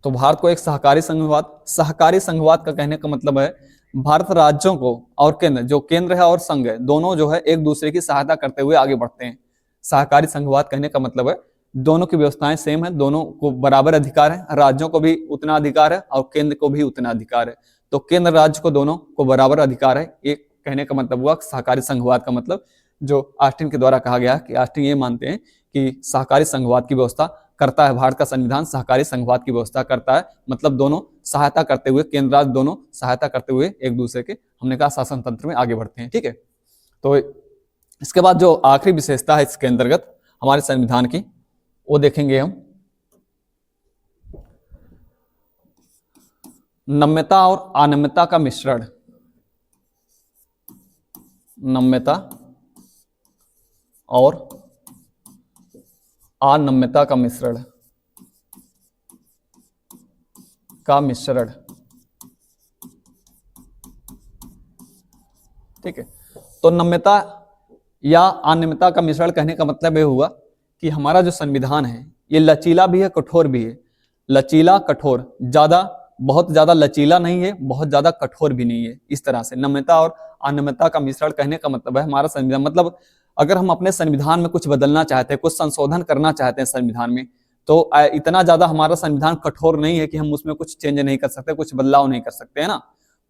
[SPEAKER 1] तो भारत को एक सहकारी संघवाद का कहने का मतलब है भारत राज्यों को और केंद्र है और संघ है, दोनों जो है एक दूसरे की सहायता करते हुए आगे बढ़ते हैं। सहकारी संघवाद कहने का मतलब है दोनों की व्यवस्थाएं सेम है, दोनों को बराबर अधिकार है, राज्यों को भी उतना अधिकार है और केंद्र को भी उतना अधिकार है। तो केंद्र राज्य को दोनों को बराबर अधिकार है, ये कहने का मतलब हुआ सहकारी संघवाद का मतलब। जो ऑस्टिन के द्वारा कहा गया कि ऑस्टिन ये मानते हैं कि सहकारी संघवाद की व्यवस्था करता है, भारत का संविधान सहकारी संघवाद की व्यवस्था करता है, मतलब दोनों सहायता करते हुए, केंद्र राज्य दोनों सहायता करते हुए एक दूसरे के, हमने कहा, शासन तंत्र में आगे बढ़ते हैं। ठीक है, तो इसके बाद जो आखिरी विशेषता है इसके अंतर्गत हमारे संविधान की, वो देखेंगे हम, नम्यता और अनम्यता का मिश्रण। नम्यता और अनम्यता का मिश्रण, ठीक है। तो नम्यता या अनियमितता का मिश्रण कहने का मतलब ये हुआ कि हमारा जो संविधान है ये लचीला भी है, कठोर भी है। लचीला, कठोर, बहुत ज्यादा लचीला नहीं है, बहुत ज्यादा कठोर भी नहीं है। इस तरह से नम्यता और अनियमितता का मिश्रण कहने का मतलब है हमारा संविधान, मतलब अगर हम अपने संविधान में कुछ बदलना चाहते हैं, कुछ संशोधन करना चाहते हैं संविधान में, तो इतना ज्यादा हमारा संविधान कठोर नहीं है कि हम उसमें कुछ चेंज नहीं कर सकते, कुछ बदलाव नहीं कर सकते, है ना।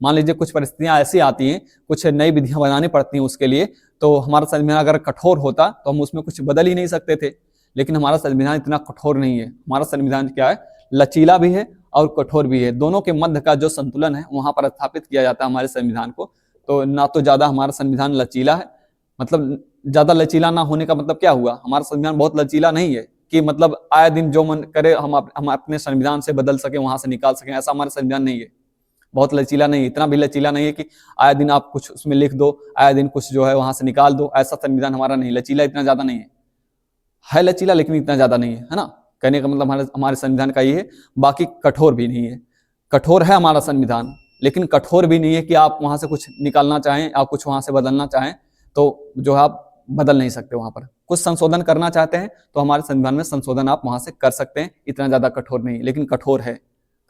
[SPEAKER 1] मान लीजिए कुछ परिस्थितियां ऐसी आती हैं, कुछ नई विधियां बनानी पड़ती हैं उसके लिए, तो हमारा संविधान अगर कठोर होता तो हम उसमें कुछ बदल ही नहीं सकते थे। लेकिन हमारा संविधान इतना कठोर नहीं है। हमारा संविधान क्या है, लचीला भी है और कठोर भी है। दोनों के मध्य का जो संतुलन है वहां पर स्थापित किया जाता है हमारे संविधान को। तो ना तो ज्यादा हमारा संविधान लचीला है, मतलब ज्यादा लचीला ना होने का मतलब क्या हुआ, हमारा संविधान बहुत लचीला नहीं है कि मतलब आए दिन जो मन करे हम अपने संविधान से बदल सके, वहां से निकाल सके, ऐसा हमारा संविधान नहीं है। बहुत लचीला नहीं है, इतना भी लचीला नहीं है कि आए दिन आप कुछ उसमें लिख दो, आए दिन कुछ जो है वहां से निकाल दो, ऐसा संविधान हमारा नहीं। लचीला इतना ज्यादा नहीं है लचीला, लेकिन इतना ज्यादा नहीं है ना। कहने का मतलब हमारे संविधान का ये है। बाकी कठोर भी नहीं है, कठोर है हमारा संविधान, लेकिन कठोर भी नहीं है कि आप वहां से कुछ निकालना चाहें, आप कुछ वहां से बदलना चाहें तो जो है आप बदल नहीं सकते। वहां पर कुछ संशोधन करना चाहते हैं तो हमारे संविधान में संशोधन आप वहां से कर सकते हैं, इतना ज्यादा कठोर नहीं, लेकिन कठोर है।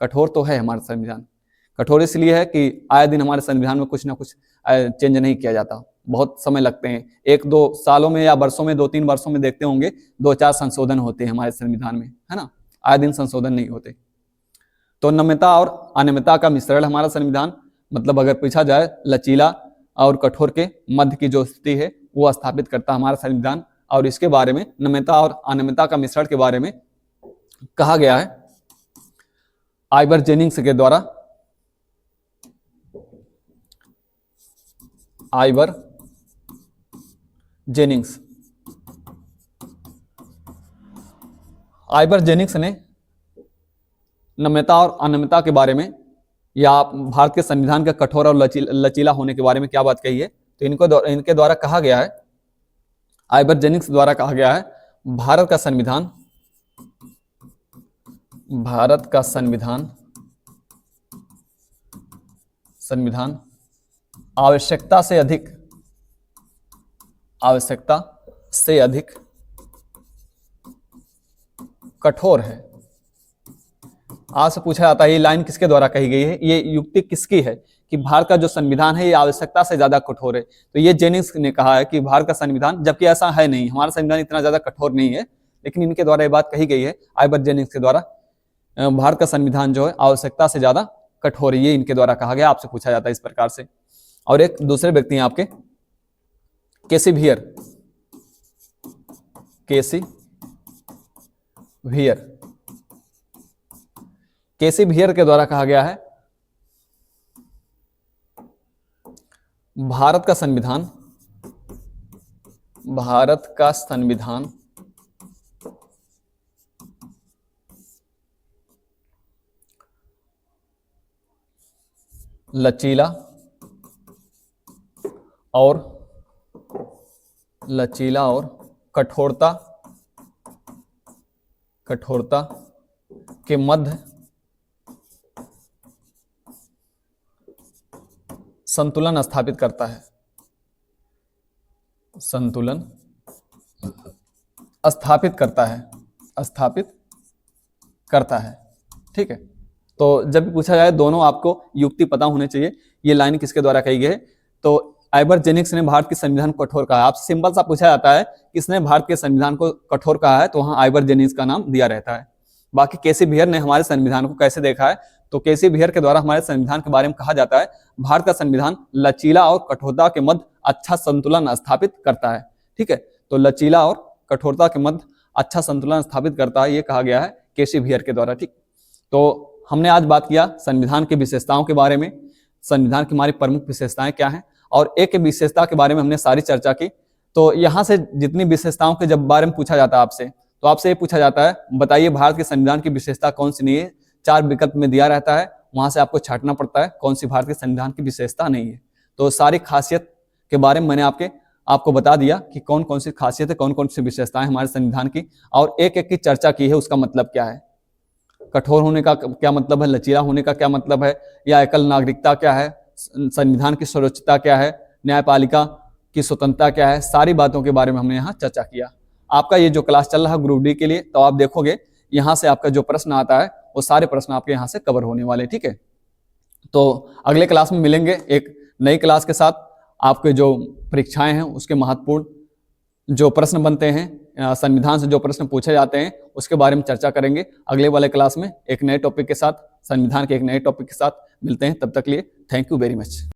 [SPEAKER 1] कठोर तो है हमारा संविधान। कठोर इसलिए है कि आए दिन हमारे संविधान में कुछ ना कुछ चेंज नहीं किया जाता, बहुत समय लगते हैं। 1-2 सालों में या वर्षों में, 2-3 वर्षों में देखते होंगे 2-4 संशोधन होते हैं हमारे संविधान में, है ना। आए दिन संशोधन नहीं होते। तो नम्यता और अनियमितता का मिश्रण हमारा संविधान, मतलब अगर पूछा जाए लचीला और कठोर के मध्य की जो स्थिति है वो स्थापित करता है हमारा संविधान। और इसके बारे में, नम्यता और अनियमितता का मिश्रण के बारे में कहा गया है आइवर जेनिंग्स के द्वारा। आइवर जेनिंग्स ने नम्यता और अनियमितता के बारे में या भारत के संविधान के कठोर और लचीला होने के बारे में क्या बात कही है, तो इनके द्वारा कहा गया है, आइवर जेनिंग्स द्वारा कहा गया है, भारत का संविधान आवश्यकता से अधिक कठोर है। आपसे पूछा जाता है ये लाइन किसके द्वारा कही गई है, ये युक्ति किसकी है कि भारत का जो संविधान है ये आवश्यकता से ज्यादा कठोर है। तो ये जेनिंग्स ने कहा है कि भारत का संविधान, जबकि ऐसा है नहीं, हमारा संविधान इतना ज्यादा कठोर नहीं है, लेकिन इनके द्वारा ये बात कही गई है आइवर जेनिंग्स के द्वारा, भारत का संविधान जो है आवश्यकता से ज्यादा कठोर है, ये इनके द्वारा कहा गया। आपसे पूछा जाता है इस प्रकार से। और एक दूसरे व्यक्ति हैं आपके केसी वियर के द्वारा कहा गया है भारत का संविधान लचीला और कठोरता के मध्य संतुलन स्थापित करता है। ठीक है। तो जब भी पूछा जाए, दोनों आपको युक्ति पता होने चाहिए, ये लाइन किसके द्वारा कही गई है। तो आइवर जेनिंग्स ने भारत के संविधान को कठोर कहा है। आपसे सिंपल सा पूछा जाता है किसने भारत के संविधान को कठोर कहा है, तो वहां आइवर जेनिंग्स का नाम दिया रहता है। बाकी केसी वियर ने हमारे संविधान को कैसे देखा है, तो केसी बियर के द्वारा हमारे संविधान के बारे में कहा जाता है, भारत का संविधान लचीला और कठोरता के मध्य अच्छा संतुलन स्थापित करता है। ठीक है, तो लचीला और कठोरता के मध्य अच्छा संतुलन स्थापित करता है, ये कहा गया है केसी बियर के द्वारा। ठीक, तो हमने आज बात किया संविधान की विशेषताओं के बारे में, संविधान की हमारी प्रमुख विशेषताएं क्या हैं, और एक विशेषता के बारे में हमने सारी चर्चा की। तो यहाँ से जितनी विशेषताओं के जब बारे में पूछा जाता है आपसे, तो आपसे ये पूछा जाता है बताइए भारत के संविधान की विशेषता कौन सी नहीं है, 4 विकल्प में दिया रहता है, वहां से आपको छांटना पड़ता है कौन सी भारत के संविधान की विशेषता नहीं है। तो सारी खासियत के बारे में मैंने आपको बता दिया कि कौन कौन सी खासियत है, कौन कौन सी विशेषताएं हमारे संविधान की, और एक एक की चर्चा की है, उसका मतलब क्या है, कठोर होने का क्या मतलब है, लचीला होने का क्या मतलब है, या एकल नागरिकता क्या है, संविधान की सर्वोच्चता क्या है, न्यायपालिका की स्वतंत्रता क्या है, सारी बातों के बारे में हमने यहाँ चर्चा किया। आपका ये जो क्लास चल रहा है ग्रुप डी के लिए, तो आप देखोगे यहाँ से आपका जो प्रश्न आता है वो सारे प्रश्न आपके यहाँ से कवर होने वाले। ठीक है, तो अगले क्लास में मिलेंगे एक नई क्लास के साथ। आपके जो परीक्षाएं हैं उसके महत्वपूर्ण जो प्रश्न बनते हैं, संविधान से जो प्रश्न पूछे जाते हैं, उसके बारे में चर्चा करेंगे अगले वाले क्लास में एक नए टॉपिक के साथ, संविधान के एक नए टॉपिक के साथ मिलते हैं। तब तक लिए थैंक यू वेरी मच।